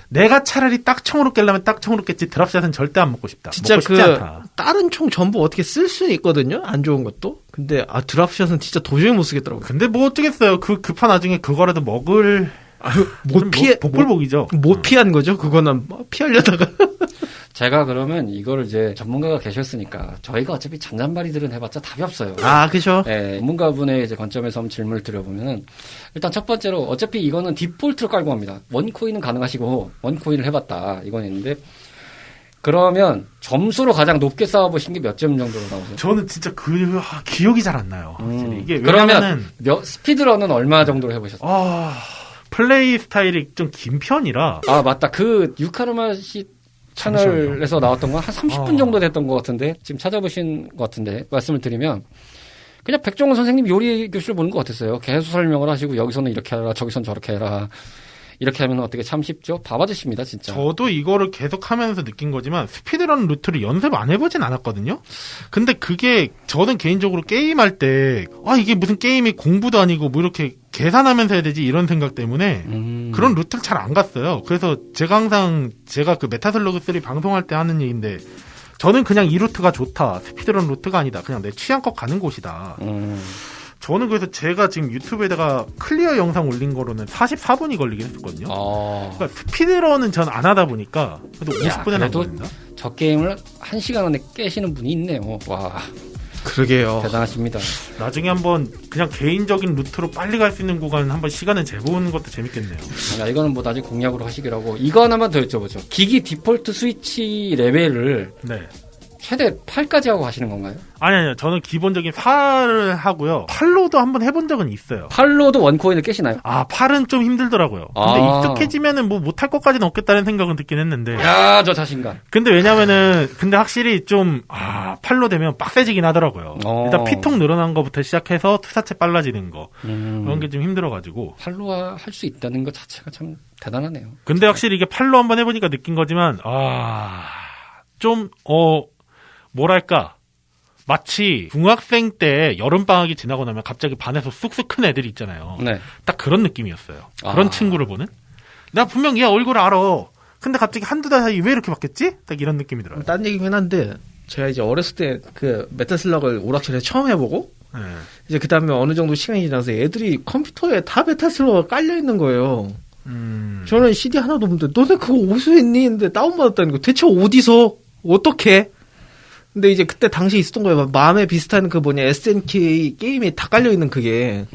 내가 차라리 딱총으로 깨려면 딱총으로 깼지 드랍샷은 절대 안 먹고 싶다. 진짜 먹고 싶지 않다. 다른 총 전부 어떻게 쓸 수는 있거든요. 안 좋은 것도. 근데 드랍샷은 진짜 도저히 못 쓰겠더라고요. 근데 뭐 어쩌겠어요. 그 급한 와중에 그거라도 먹을 못 피해 복불복이죠. 못 피한 거죠. 그거는 피하려다가. 제가 그러면 이거를 이제 전문가가 계셨으니까 저희가 어차피 잔잔바리들은 해봤자 답이 없어요. 그죠. 네, 전문가분의 이제 관점에서 한번 질문을 드려보면은 일단 첫 번째로 어차피 이거는 디폴트로 깔고 합니다. 원코인은 가능하시고 원코인을 해봤다 이건 있는데 그러면 점수로 가장 높게 쌓아보신 게 몇 점 정도로 나오세요? 저는 진짜 기억이 잘 안 나요. 이게 그러면 왜냐면은 스피드런은 얼마 정도로 해보셨어요? 플레이 스타일이 좀 긴 편이라. 아, 맞다. 그 유카르마 씨 채널에서 나왔던 건 한 30분 정도 됐던 것 같은데, 지금 찾아보신 것 같은데, 말씀을 드리면, 그냥 백종원 선생님 요리 교실을 보는 것 같았어요. 계속 설명을 하시고, 여기서는 이렇게 해라, 저기서는 저렇게 해라. 이렇게 하면 어떻게 참 쉽죠? 밥 아저씨입니다, 진짜. 저도 이거를 계속 하면서 느낀 거지만 스피드런 루트를 연습 안 해보진 않았거든요. 근데 그게 저는 개인적으로 게임할 때 이게 무슨 게임이 공부도 아니고 뭐 이렇게 계산하면서 해야 되지 이런 생각 때문에 그런 루트를 잘 안 갔어요. 그래서 제가 그 메타슬러그 3 방송할 때 하는 얘기인데 저는 그냥 이 루트가 좋다. 스피드런 루트가 아니다. 그냥 내 취향껏 가는 곳이다. 저는 그래서 제가 지금 유튜브에다가 클리어 영상 올린 거로는 44분이 걸리긴 했었거든요. 그러니까 스피드런은 전 안 하다 보니까 그래도 50분에 안 걸린다. 저 게임을 1시간 안에 깨시는 분이 있네요. 와, 그러게요. 대단하십니다. 나중에 한번 그냥 개인적인 루트로 빨리 갈 수 있는 구간 한번 시간을 재보는 것도 재밌겠네요. 야, 이거는 뭐 나중에 공략으로 하시기라고. 이거 하나만 더 여쭤보죠. 기기 디폴트 스위치 레벨을 네. 최대 8까지 하고 하시는 건가요? 아니요. 저는 기본적인 8을 하고요. 8로도 한번 해본 적은 있어요. 8로도 원코인을 깨시나요? 8은 좀 힘들더라고요. 근데 익숙해지면은 뭐 못할 것까지는 없겠다는 생각은 듣긴 했는데. 야, 저 자신감. 근데 근데 확실히 좀, 8로 되면 빡세지긴 하더라고요. 일단 피통 늘어난 거부터 시작해서 투사체 빨라지는 거. 그런 게 좀 힘들어가지고. 8로 할 수 있다는 것 자체가 참 대단하네요. 근데 확실히 이게 8로 한번 해보니까 느낀 거지만, 뭐랄까. 마치 중학생 때 여름방학이 지나고 나면 갑자기 반에서 쑥쑥 큰 애들이 있잖아요. 네. 딱 그런 느낌이었어요. 그런 친구를 보는? 나 분명 얘 얼굴을 알아. 근데 갑자기 한두 달 사이 왜 이렇게 바뀌었지? 딱 이런 느낌이 들어요. 딴 얘기긴 한데, 제가 이제 어렸을 때 그 메타슬럭을 오락실에 처음 해보고, 네. 이제 그 다음에 어느 정도 시간이 지나서 애들이 컴퓨터에 다 메타슬럭가 깔려있는 거예요. 저는 CD 하나도 없는데, 너네 그거 어디서 했니? 근데 다운받았다는 거. 대체 어디서? 어떻게? 근데 이제 그때 당시 있었던 거예요. 마음에 비슷한 SNK 게임이 다 깔려있는 그게.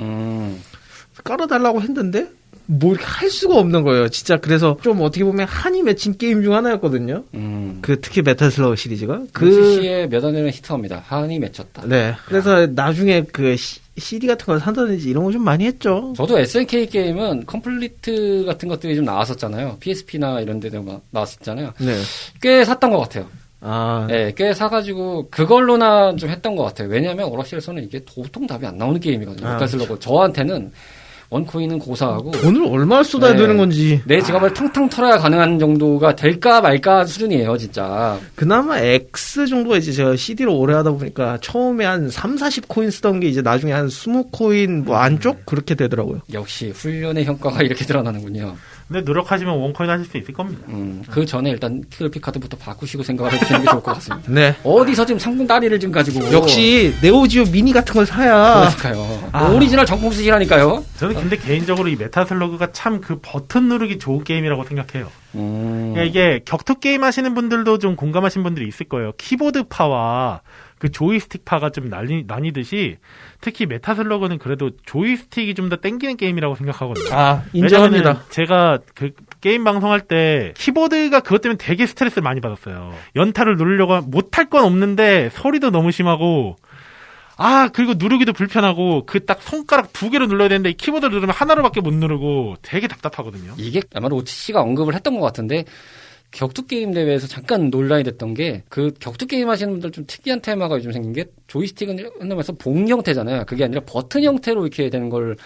깔아달라고 했는데, 뭐 이렇게 할 수가 없는 거예요. 진짜 그래서 좀 어떻게 보면 한이 맺힌 게임 중 하나였거든요. 특히 메탈슬러그 시리즈가. CC의 몇 안 되는 히트입니다. 한이 맺혔다. 네. 그래서 나중에 CD 같은 걸 산다든지 이런 거 좀 많이 했죠. 저도 SNK 게임은 컴플리트 같은 것들이 좀 나왔었잖아요. PSP나 이런 데도 막 나왔었잖아요. 네. 꽤 샀던 것 같아요. 아. 네, 꽤 사가지고 그걸로나 좀 했던 것 같아요. 왜냐하면 오락실에서는 이게 도통 답이 안 나오는 게임이거든요. 메탈슬러그. 저한테는 원코인은 고사하고 돈을 얼마나 쏟아야 되는 건지. 내 지갑을 탕탕 털어야 가능한 정도가 될까 말까 수준이에요, 진짜. 그나마 X 정도가 이제 제가 CD로 오래 하다 보니까 처음에 한 3, 40코인 쓰던 게 이제 나중에 한 20코인 뭐 안쪽? 그렇게 되더라고요. 역시 훈련의 성과가 이렇게 드러나는군요. 근데 노력하시면 원코인 하실 수 있을 겁니다. 그 전에 일단 킬피 카드부터 바꾸시고 생각을 해주시는 게 좋을 것 같습니다. 네. 어디서 지금 상품 다리를 지금 가지고. 역시 네오지오 미니 같은 걸 사야. 그러니까요. 오리지널 정품 쓰시라니까요. 저는 근데 개인적으로 이 메타슬러그가 참 그 버튼 누르기 좋은 게임이라고 생각해요. 그러니까 이게 격투 게임 하시는 분들도 좀 공감하신 분들이 있을 거예요. 키보드파와 그 조이스틱파가 좀 나뉘듯이 특히 메타슬러그는 그래도 조이스틱이 좀 더 땡기는 게임이라고 생각하거든요. 인정합니다. 제가 그 게임 방송할 때 키보드가 그것 때문에 되게 스트레스를 많이 받았어요. 연타를 누르려고 못할 건 없는데 소리도 너무 심하고 그리고 누르기도 불편하고 그 딱 손가락 2개로 눌러야 되는데 이 키보드를 누르면 하나로밖에 못 누르고 되게 답답하거든요. 이게 아마도 오치 씨가 언급을 했던 것 같은데 격투 게임 대회에서 잠깐 논란이 됐던 게 그 격투 게임 하시는 분들 좀 특이한 테마가 요즘 생긴 게 조이스틱은 흔히말해서 봉 형태잖아요. 그게 아니라 버튼 형태로 이렇게 되는 걸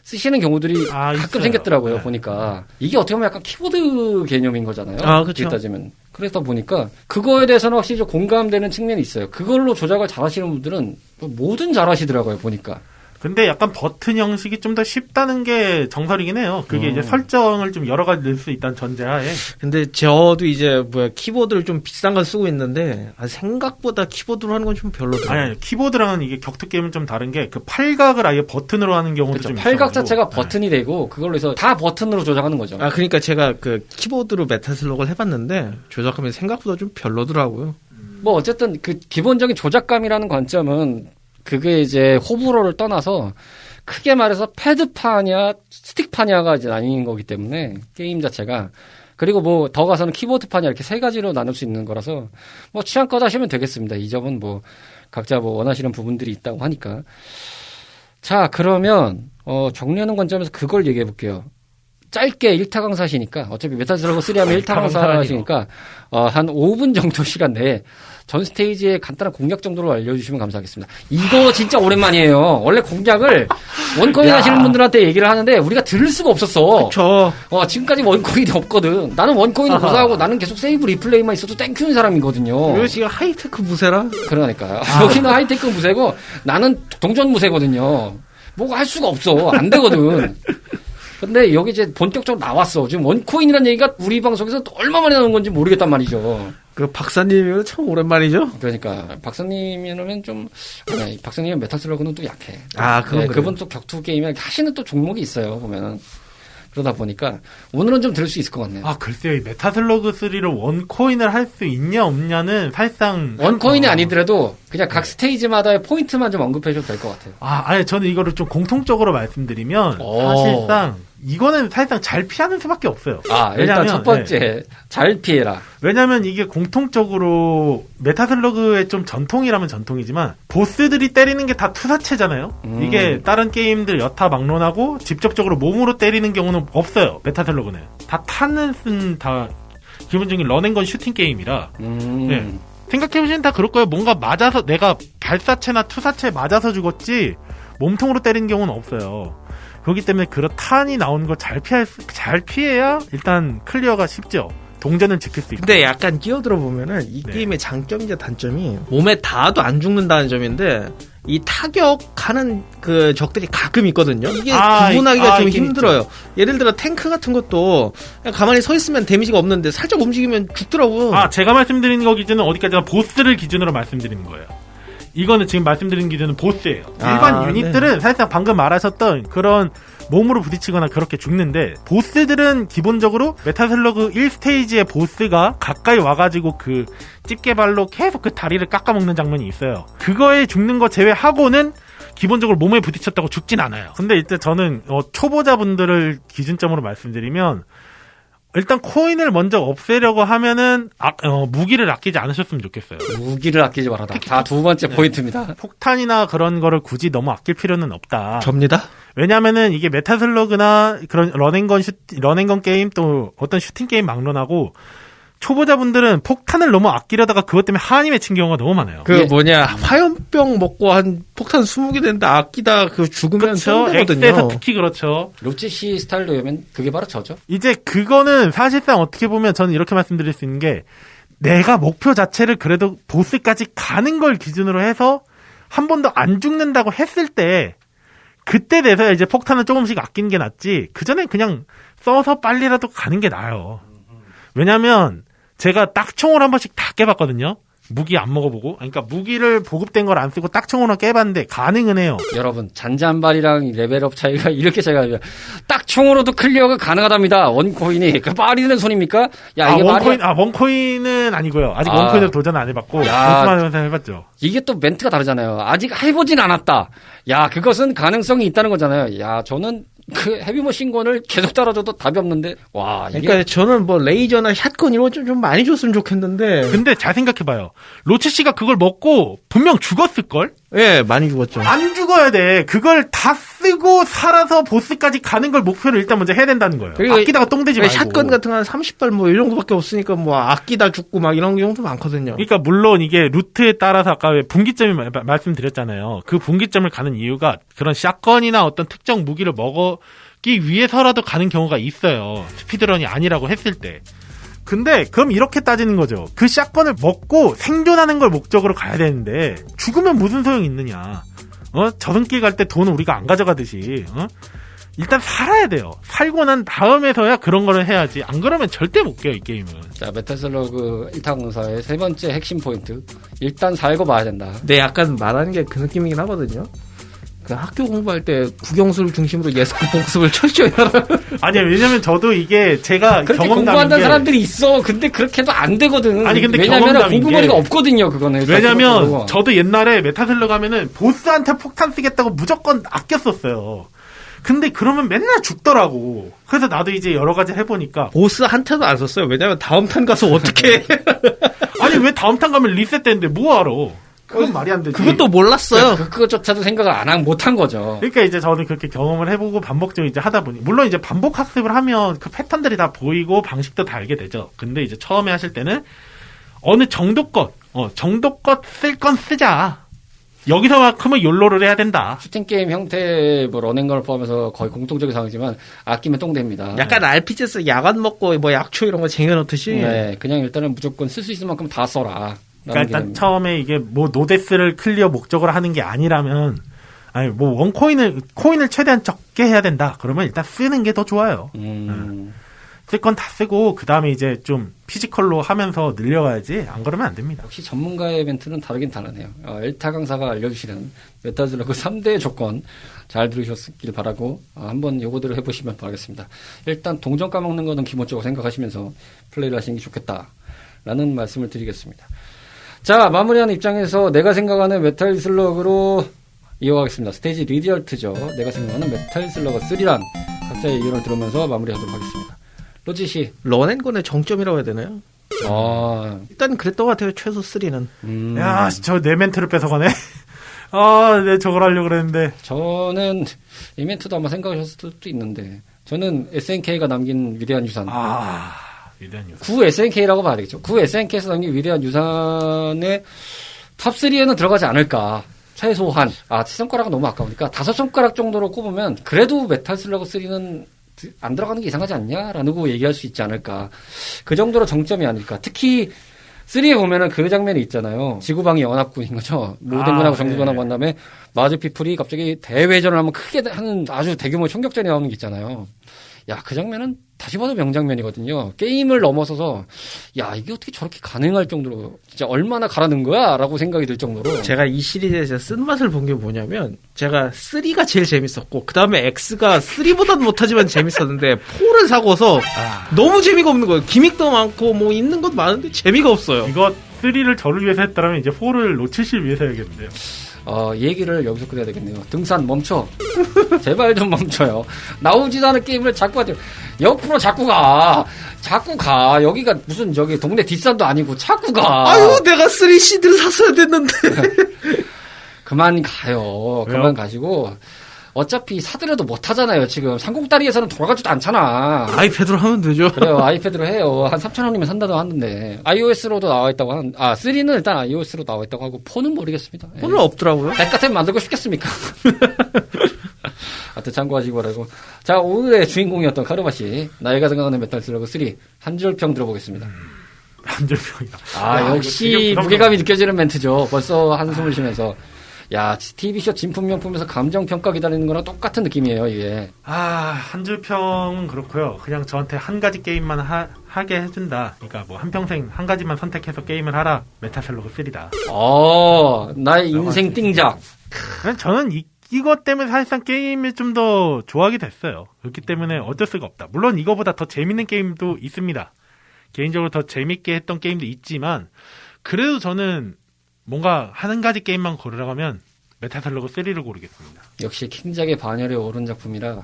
쓰시는 경우들이 가끔 있어요. 생겼더라고요. 네. 보니까 이게 어떻게 보면 약간 키보드 개념인 거잖아요. 그렇죠. 따지면. 그러다 보니까 그거에 대해서는 확실히 좀 공감되는 측면이 있어요. 그걸로 조작을 잘하시는 분들은 뭐든 잘하시더라고요. 보니까. 근데 약간 버튼 형식이 좀 더 쉽다는 게 정설이긴 해요. 그게 이제 설정을 좀 여러 가지 넣을 수 있다는 전제하에. 근데 저도 이제 키보드를 좀 비싼 걸 쓰고 있는데 생각보다 키보드로 하는 건 좀 별로더라고요. 아니 키보드랑은 이게 격투 게임은 좀 다른 게 그 팔각을 아예 버튼으로 하는 경우도 그렇죠. 좀 팔각 있어가지고. 자체가 버튼이 되고 그걸로 해서 다 버튼으로 조작하는 거죠. 그러니까 제가 그 키보드로 메타슬럭을 해봤는데 조작하면 생각보다 좀 별로더라고요. 뭐 어쨌든 그 기본적인 조작감이라는 관점은 그게 이제 호불호를 떠나서 크게 말해서 패드파냐 스틱파냐가 이제 나뉘는 거기 때문에 게임 자체가 그리고 뭐 더 가서는 키보드파냐 이렇게 세 가지로 나눌 수 있는 거라서 뭐 취향껏 하시면 되겠습니다. 이 점은 뭐 각자 뭐 원하시는 부분들이 있다고 하니까. 자, 그러면 정리하는 관점에서 그걸 얘기해 볼게요. 짧게 1타 강사시니까 어차피 메탈슬러그 3 하면 1타 강사시니까 한 5분 정도 시간 내에 전 스테이지의 간단한 공략 정도로 알려주시면 감사하겠습니다. 이거 진짜 오랜만이에요. 원래 공략을 원코인 하시는 분들한테 얘기를 하는데 우리가 들을 수가 없었어. 그쵸. 지금까지 원코인이 없거든. 나는 원코인을 고사하고 나는 계속 세이브 리플레이만 있어도 땡큐인 사람이거든요. 이거 지금 하이테크 무세라? 그러니까요. 여기는 하이테크 무세고 나는 동전 무세거든요. 뭐가 할 수가 없어. 안 되거든. 근데 여기 이제 본격적으로 나왔어. 지금 원코인이라는 얘기가 우리 방송에서 또 얼마 만에 나오는 건지 모르겠단 말이죠. 그 박사님이면 참 오랜만이죠? 그러니까 박사님이면 좀 아니 박사님은 메탈슬러그는 또 약해. 그건 네, 그래요. 그분 또 격투 게임에 하시는 또 종목이 있어요. 보면은 그러다 보니까 오늘은 좀 들을 수 있을 것 같네요. 글쎄요. 이 메타슬러그 3로 원코인을 할 수 있냐 없냐는 사실상 원코인이 아니더라도 그냥 각 스테이지마다의 포인트만 좀 언급해줘도 될 것 같아요. 아니 저는 이거를 좀 공통적으로 말씀드리면 사실상 이거는 사실상 잘 피하는 수밖에 없어요. 일단 왜냐면, 첫 번째 잘 피해라. 왜냐면 이게 공통적으로 메타슬러그의 좀 전통이라면 전통이지만 보스들이 때리는 게 다 투사체잖아요. 이게 다른 게임들 여타 막론하고 직접적으로 몸으로 때리는 경우는 없어요. 메타슬러그는 다 타는 다 기본적인 런앤건 슈팅 게임이라 네. 생각해보시면 다 그럴 거예요. 뭔가 맞아서 내가 발사체나 투사체에 맞아서 죽었지 몸통으로 때리는 경우는 없어요. 그렇기 때문에 그런 탄이 나오는 걸 잘 피해야 일단 클리어가 쉽죠. 동전을 지킬 수 있고. 근데 약간 끼어들어 보면은 이 게임의 장점이자 단점이 몸에 닿아도 안 죽는다는 점인데 이 타격하는 그 적들이 가끔 있거든요. 이게 구분하기가 좀 힘들어요. 있죠. 예를 들어 탱크 같은 것도 그냥 가만히 서 있으면 데미지가 없는데 살짝 움직이면 죽더라고. 제가 말씀드리는 거 기준은 어디까지나 보스를 기준으로 말씀드리는 거예요. 이거는 지금 말씀드린 기준은 보스예요. 일반 유닛들은 사실상 방금 말하셨던 그런 몸으로 부딪히거나 그렇게 죽는데 보스들은 기본적으로 메타슬러그 1스테이지의 보스가 가까이 와가지고 그 집게발로 계속 그 다리를 깎아먹는 장면이 있어요. 그거에 죽는 거 제외하고는 기본적으로 몸에 부딪혔다고 죽진 않아요. 근데 일단 저는 초보자분들을 기준점으로 말씀드리면 일단 코인을 먼저 없애려고 하면은 무기를 아끼지 않으셨으면 좋겠어요. 무기를 아끼지 말아라. 다 두 번째 포인트입니다. 폭탄이나 그런 거를 굳이 너무 아낄 필요는 없다. 접니다. 왜냐면은 이게 메타슬러그나 그런 런앤건 게임 또 어떤 슈팅 게임 막론하고 초보자분들은 폭탄을 너무 아끼려다가 그것 때문에 한이 맺힌 경우가 너무 많아요. 화염병 먹고 한 폭탄 20개 되는데 아끼다 죽으면 손해거든요. X에서 특히 그렇죠. 로치씨 스타일로 하면 그게 바로 저죠. 이제 그거는 사실상 어떻게 보면 저는 이렇게 말씀드릴 수 있는 게 내가 목표 자체를 그래도 보스까지 가는 걸 기준으로 해서 한 번도 안 죽는다고 했을 때 그때 돼서 이제 폭탄을 조금씩 아끼는 게 낫지 그전엔 그냥 써서 빨리라도 가는 게 나아요. 왜냐면 제가 딱총을 한 번씩 다 깨봤거든요. 무기 안 먹어보고. 그러니까 무기를 보급된 걸 안 쓰고 딱총으로 깨봤는데 가능은 해요. 여러분 잔잔발이랑 레벨업 차이가 이렇게 차이가 나요. 딱총으로도 클리어가 가능하답니다. 원코인이 그 말이 되는 손입니까? 이게 원코인은 아니고요. 아직 원코인을 도전 안 해봤고 원코인만 해봤죠. 이게 또 멘트가 다르잖아요. 아직 해보진 않았다. 그것은 가능성이 있다는 거잖아요. 저는 그 헤비머신건을 계속 따라줘도 답이 없는데 이게 그러니까 저는 레이저나 샷건 이런 거 좀 많이 줬으면 좋겠는데. 근데 잘 생각해봐요. 로치 씨가 그걸 먹고 분명 죽었을걸? 예, 많이 죽었죠. 안 죽어야 돼. 그걸 다 쓰고 살아서 보스까지 가는 걸 목표로 일단 먼저 해야 된다는 거예요. 아끼다가 똥되지 말고. 샷건 같은 거 한 30발 이 정도밖에 없으니까 아끼다 죽고 이런 경우도 많거든요. 그러니까 물론 이게 루트에 따라서 아까 왜 분기점이 말씀드렸잖아요. 그 분기점을 가는 이유가 그런 샷건이나 어떤 특정 무기를 먹기 위해서라도 가는 경우가 있어요. 스피드런이 아니라고 했을 때. 근데 그럼 이렇게 따지는 거죠. 그 샷건을 먹고 생존하는 걸 목적으로 가야 되는데 죽으면 무슨 소용이 있느냐. 저승길 갈 때 돈은 우리가 안 가져가듯이 일단 살아야 돼요. 살고 난 다음에서야 그런 거를 해야지. 안 그러면 절대 못 깨요, 이 게임은. 자, 메타슬러그 1타 강사의 세 번째 핵심 포인트. 일단 살고 봐야 된다. 네, 약간 말하는 게 그 느낌이긴 하거든요. 그 학교 공부할 때 국영수를 중심으로 예습 복습을 철저히 하라. 왜냐면 저도 이게 제가 그렇게 공부한다는 사람들이 있어. 근데 그렇게 해도 안 되거든. 근데 왜냐면 공부머리가 없거든요, 그거는. 왜냐면 저도 옛날에 메타슬러그 하면은 보스한테 폭탄 쓰겠다고 무조건 아꼈었어요. 근데 그러면 맨날 죽더라고. 그래서 나도 이제 여러 가지 해보니까 보스 한테도 안 썼어요. 왜냐면 다음 탄 가서 어떻게 해. 왜 다음 탄 가면 리셋되는데 뭐하러. 그건 말이 안 되지. 그것도 몰랐어요. 그것조차도 생각을 못한 거죠. 그러니까 이제 저는 그렇게 경험을 해보고 반복적으로 이제 하다 보니, 물론 이제 반복 학습을 하면 그 패턴들이 다 보이고 방식도 다 알게 되죠. 근데 이제 처음에 하실 때는 어느 정도껏 쓸 건 쓰자. 여기서만큼은 욜로를 해야 된다. 슈팅 게임 형태 뭐 런앤건을 포함해서 거의 공통적인 상황이지만 아끼면 똥됩니다. 약간 RPG에서 야간 먹고 뭐 약초 이런 거 쟁여놓듯이. 네, 그냥 일단은 무조건 쓸 수 있을 만큼 다 써라. 그러니까 일단 처음에 이게 뭐 노데스를 클리어 목적으로 하는 게 아니라면, 아니 뭐 코인을 최대한 적게 해야 된다. 그러면 일단 쓰는 게 더 좋아요. 쓸 건 다 쓰고 그 다음에 이제 좀 피지컬로 하면서 늘려가야지. 안 그러면 안 됩니다. 역시 전문가의 멘트는 다르긴 다르네요. 엘타 강사가 알려주시는 메타슬러그 3대 조건 잘 들으셨길 바라고 한번 요거대로 해보시면 바라겠습니다. 일단 동전 까먹는 거는 기본적으로 생각하시면서 플레이를 하시는 게 좋겠다라는 말씀을 드리겠습니다. 자, 마무리하는 입장에서 내가 생각하는 메탈 슬러그로 이어가겠습니다. 스테이지 리디얼트죠. 내가 생각하는 메탈 슬러그 3란 각자의 의견을 들으면서 마무리하도록 하겠습니다. 로지 씨. 런앤건의 정점이라고 해야 되나요? 일단 그랬던 것 같아요. 최소 3는. 야, 저 내 멘트를 뺏어가네. 네, 저걸 하려고 그랬는데. 저는 이 멘트도 아마 생각하셨을 수도 있는데, 저는 SNK가 남긴 위대한 유산. 위대한 유산. 구 SNK라고 봐야 되겠죠. 구 SNK에서 남긴 위대한 유산의 탑3에는 들어가지 않을까. 최소한. 7손가락은 너무 아까우니까 5손가락 정도로 꼽으면, 그래도 메탈 슬러그 3는 안 들어가는 게 이상하지 않냐라고 얘기할 수 있지 않을까. 그 정도로 정점이 아닐까. 특히 3에 보면은 그 장면이 있잖아요. 지구방위 연합군인 거죠. 모den군하고 정규군하고 한 다음에 마주피플이 갑자기 대회전을 하면 크게 하는 아주 대규모 총격전이 나오는 게 있잖아요. 야, 그 장면은 다시 봐도 명장면이거든요. 게임을 넘어서서 야, 이게 어떻게 저렇게 가능할 정도로 진짜 얼마나 가라는 거야? 라고 생각이 들 정도로. 제가 이 시리즈에서 쓴맛을 본 게 뭐냐면, 제가 3가 제일 재밌었고, 그 다음에 X가 3보단 못하지만 재밌었는데 4를 사고서 너무 재미가 없는 거예요. 기믹도 많고 뭐 있는 것도 많은데 재미가 없어요. 이거 3를 저를 위해서 했다면 이제 4를 놓치실 위해서 해야겠는데요. 얘기를 여기서 끝내야 되겠네요. 등산 멈춰. 제발 좀 멈춰요. 나오지도 않은 게임을 자꾸 하죠. 옆으로 자꾸 가. 여기가 무슨 저기 동네 뒷산도 아니고 자꾸 가. 아유, 내가 3CD를 샀어야 됐는데. 그만 가요. 왜요? 그만 가시고. 어차피 사더라도 못 하잖아요. 지금 상공다리에서는 돌아가지도 않잖아. 아이패드로 하면 되죠. 그래요. 아이패드로 해요. 한 3,000원이면 산다고 하는데. iOS로도 나와 있다고 하는, 3는 일단 iOS로 나와 있다고 하고, 4는 모르겠습니다. 오늘 없더라고요. 백같은 만들고 싶겠습니까? 하여튼 참고하시기 바라고. 자, 오늘의 주인공이었던 카르마 씨. 나이가 생각하는 메탈 슬러그 3. 한 줄평 들어보겠습니다. 한줄평이다. 역시 무게감이 느껴지는 멘트죠. 벌써 한숨을 쉬면서. 야, TV쇼 진품명품에서 감정평가 기다리는 거랑 똑같은 느낌이에요, 이게. 한줄평은 그렇고요. 그냥 저한테 한 가지 게임만 하게 해준다. 그러니까 뭐 한평생 한 가지만 선택해서 게임을 하라. 메타슬러그 3다. 나의 인생 띵작. 저는 이것 때문에 사실상 게임을 좀 더 좋아하게 됐어요. 그렇기 때문에 어쩔 수가 없다. 물론 이거보다 더 재밌는 게임도 있습니다. 개인적으로 더 재밌게 했던 게임도 있지만, 그래도 저는 뭔가 한 가지 게임만 고르라면 메타슬러그 3를 고르겠습니다. 역시 킹작의 반열에 오른 작품이라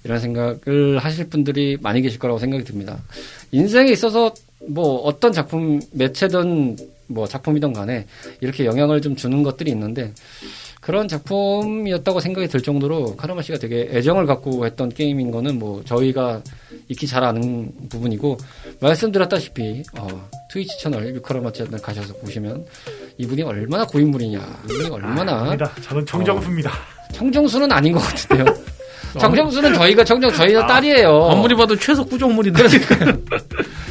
이런 생각을 하실 분들이 많이 계실 거라고 생각이 듭니다. 인생에 있어서 뭐 어떤 작품, 매체든 뭐 작품이든 간에 이렇게 영향을 좀 주는 것들이 있는데, 그런 작품이었다고 생각이 들 정도로 카르마 씨가 되게 애정을 갖고 했던 게임인 거는 뭐 저희가 익히 잘 아는 부분이고, 말씀드렸다시피 트위치 채널 유카르마 채널 가셔서 보시면 이분이 얼마나 고인물이냐, 이분이 얼마나 아닙니다. 저는 정정수입니다. 청정수는 아닌 것 같은데요. 청정수는 저희가 저희가 딸이에요. 아무리 봐도 최소 꾸정물인데.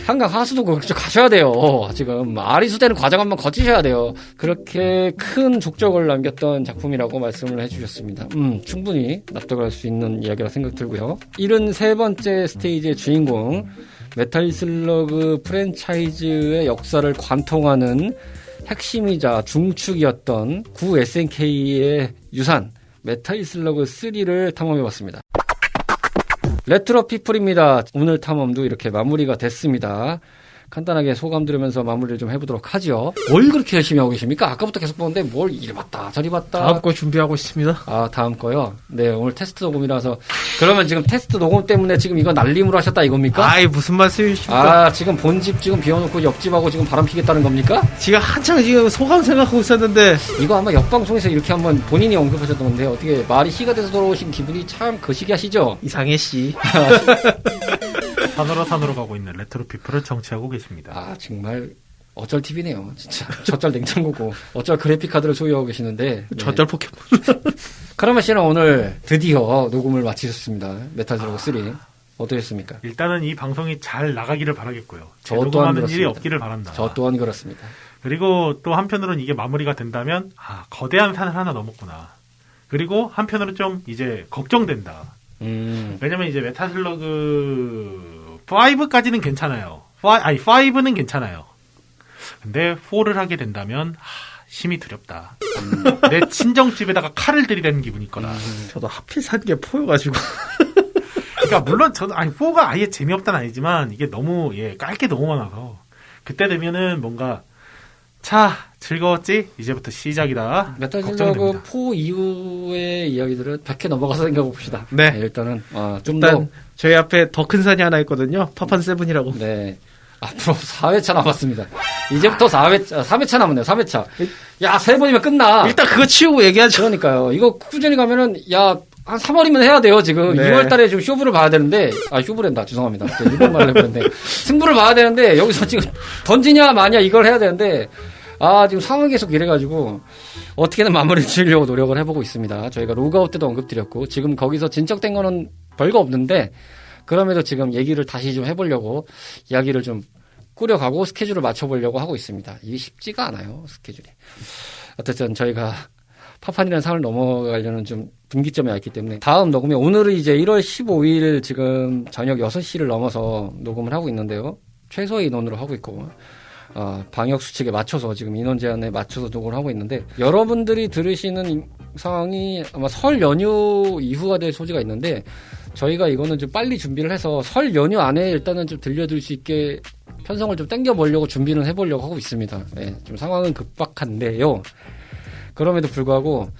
한강 하수도 그쪽 가셔야 돼요. 지금 아리수되는 과정 한번 거치셔야 돼요. 그렇게 큰 족적을 남겼던 작품이라고 말씀을 해주셨습니다. 충분히 납득할 수 있는 이야기라 생각 들고요. 73번째 스테이지의 주인공, 메탈 슬러그 프랜차이즈의 역사를 관통하는 핵심이자 중축이었던 구 SNK의 유산 메탈 슬러그 3를 탐험해봤습니다. 레트로 피플입니다. 오늘 탐험도 이렇게 마무리가 됐습니다. 간단하게 소감 들으면서 마무리를 좀 해보도록 하죠. 뭘 그렇게 열심히 하고 계십니까? 아까부터 계속 보는데 뭘 이리 봤다 저리 봤다. 다음 거 준비하고 있습니다. 아, 다음 거요? 네, 오늘 테스트 녹음이라서. 그러면 지금 테스트 녹음 때문에 지금 이거 날림으로 하셨다 이겁니까? 아이, 무슨 말씀이십니까? 아, 지금 본집 지금 비워놓고 옆집하고 지금 바람 피겠다는 겁니까? 지가 한창 지금 소감 생각하고 있었는데, 이거 아마 옆방송에서 이렇게 한번 본인이 언급하셨던 건데, 어떻게 말이 씨가 돼서 돌아오신 기분이 참 거시기하시죠? 이상해 씨. 산으로 가고 있는 레트로피플을 청취하고 계십니다. 아, 정말 어쩔 TV네요. 진짜. 저쩔 냉장고고, 어쩔 그래픽카드를 소유하고 계시는데. 네. 저쩔 포켓몬. 카라마 씨는 오늘 드디어 녹음을 마치셨습니다. 메탈 슬러그 3. 어떠셨습니까? 일단은 이 방송이 잘 나가기를 바라겠고요. 저 또한 녹음하는 일이 그렇습니다. 없기를 바란다. 저 또한 그렇습니다. 그리고 또 한편으로는 이게 마무리가 된다면 거대한 산을 하나 넘었구나. 그리고 한편으로 좀 이제 걱정된다. 왜냐면 이제 메탈슬러그 5까지는 괜찮아요. 5는 괜찮아요. 근데 4를 하게 된다면 심히 두렵다. 내 친정집에다가 칼을 들이대는 기분이 있거나. 저도 하필 산 게 포여가지고. 그러니까 물론 저도 4가 아예 재미없다는 아니지만 이게 너무 깔 게 너무 많아서 그때 되면은 뭔가 즐거웠지? 이제부터 시작이다. 메탈 슬러그 걱정됩니다. 4 이후의 이야기들은 100회 넘어가서 생각해 봅시다. 네. 일단은 좀 일단 더 저희 앞에 더 큰 산이 하나 있거든요. 파판 세븐이라고. 네. 앞으로 4회차 남았습니다. 이제부터 3회차 남았네요. 3회차. 야, 3번이면 끝나. 일단 그거 치우고 얘기하죠. 그러니까요. 이거 꾸준히 가면은 한 3월이면 해야 돼요, 지금. 네. 2월 달에 지금 쇼부를 봐야 되는데, 쇼부랜다. 죄송합니다. 이번 말을 해버렸는데. 승부를 봐야 되는데, 여기서 지금 던지냐, 마냐, 이걸 해야 되는데, 지금 상황이 계속 이래가지고, 어떻게든 마무리를 지으려고 노력을 해보고 있습니다. 저희가 로그아웃 때도 언급드렸고, 지금 거기서 진척된 거는 별거 없는데, 그럼에도 지금 얘기를 다시 좀 해보려고, 이야기를 좀 꾸려가고, 스케줄을 맞춰보려고 하고 있습니다. 이게 쉽지가 않아요, 스케줄이. 어쨌든 저희가, 파판이라는 산을 넘어가려는 좀 분기점에 왔기 때문에 다음 녹음이 오늘은 이제 1월 15일 지금 저녁 6시를 넘어서 녹음을 하고 있는데요. 최소의 인원으로 하고 있고 방역 수칙에 맞춰서 지금 인원 제한에 맞춰서 녹음을 하고 있는데 여러분들이 들으시는 상황이 아마 설 연휴 이후가 될 소지가 있는데 저희가 이거는 좀 빨리 준비를 해서 설 연휴 안에 일단은 좀 들려드릴 수 있게 편성을 좀 당겨보려고 준비는 해보려고 하고 있습니다. 네, 좀 상황은 급박한데요. 그럼에도 불구하고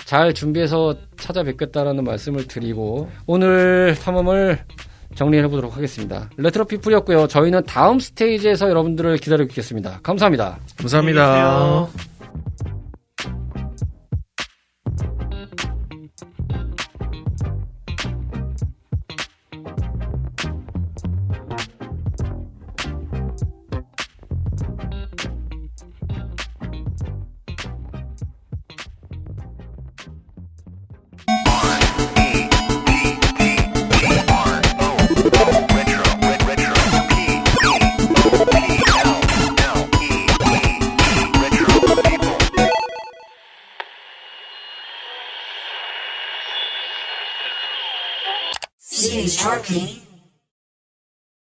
잘 준비해서 찾아뵙겠다라는 말씀을 드리고 오늘 탐험을 정리해보도록 하겠습니다. 레트로피플이었고요. 저희는 다음 스테이지에서 여러분들을 기다리고 있겠습니다. 감사합니다. 감사합니다. CHRP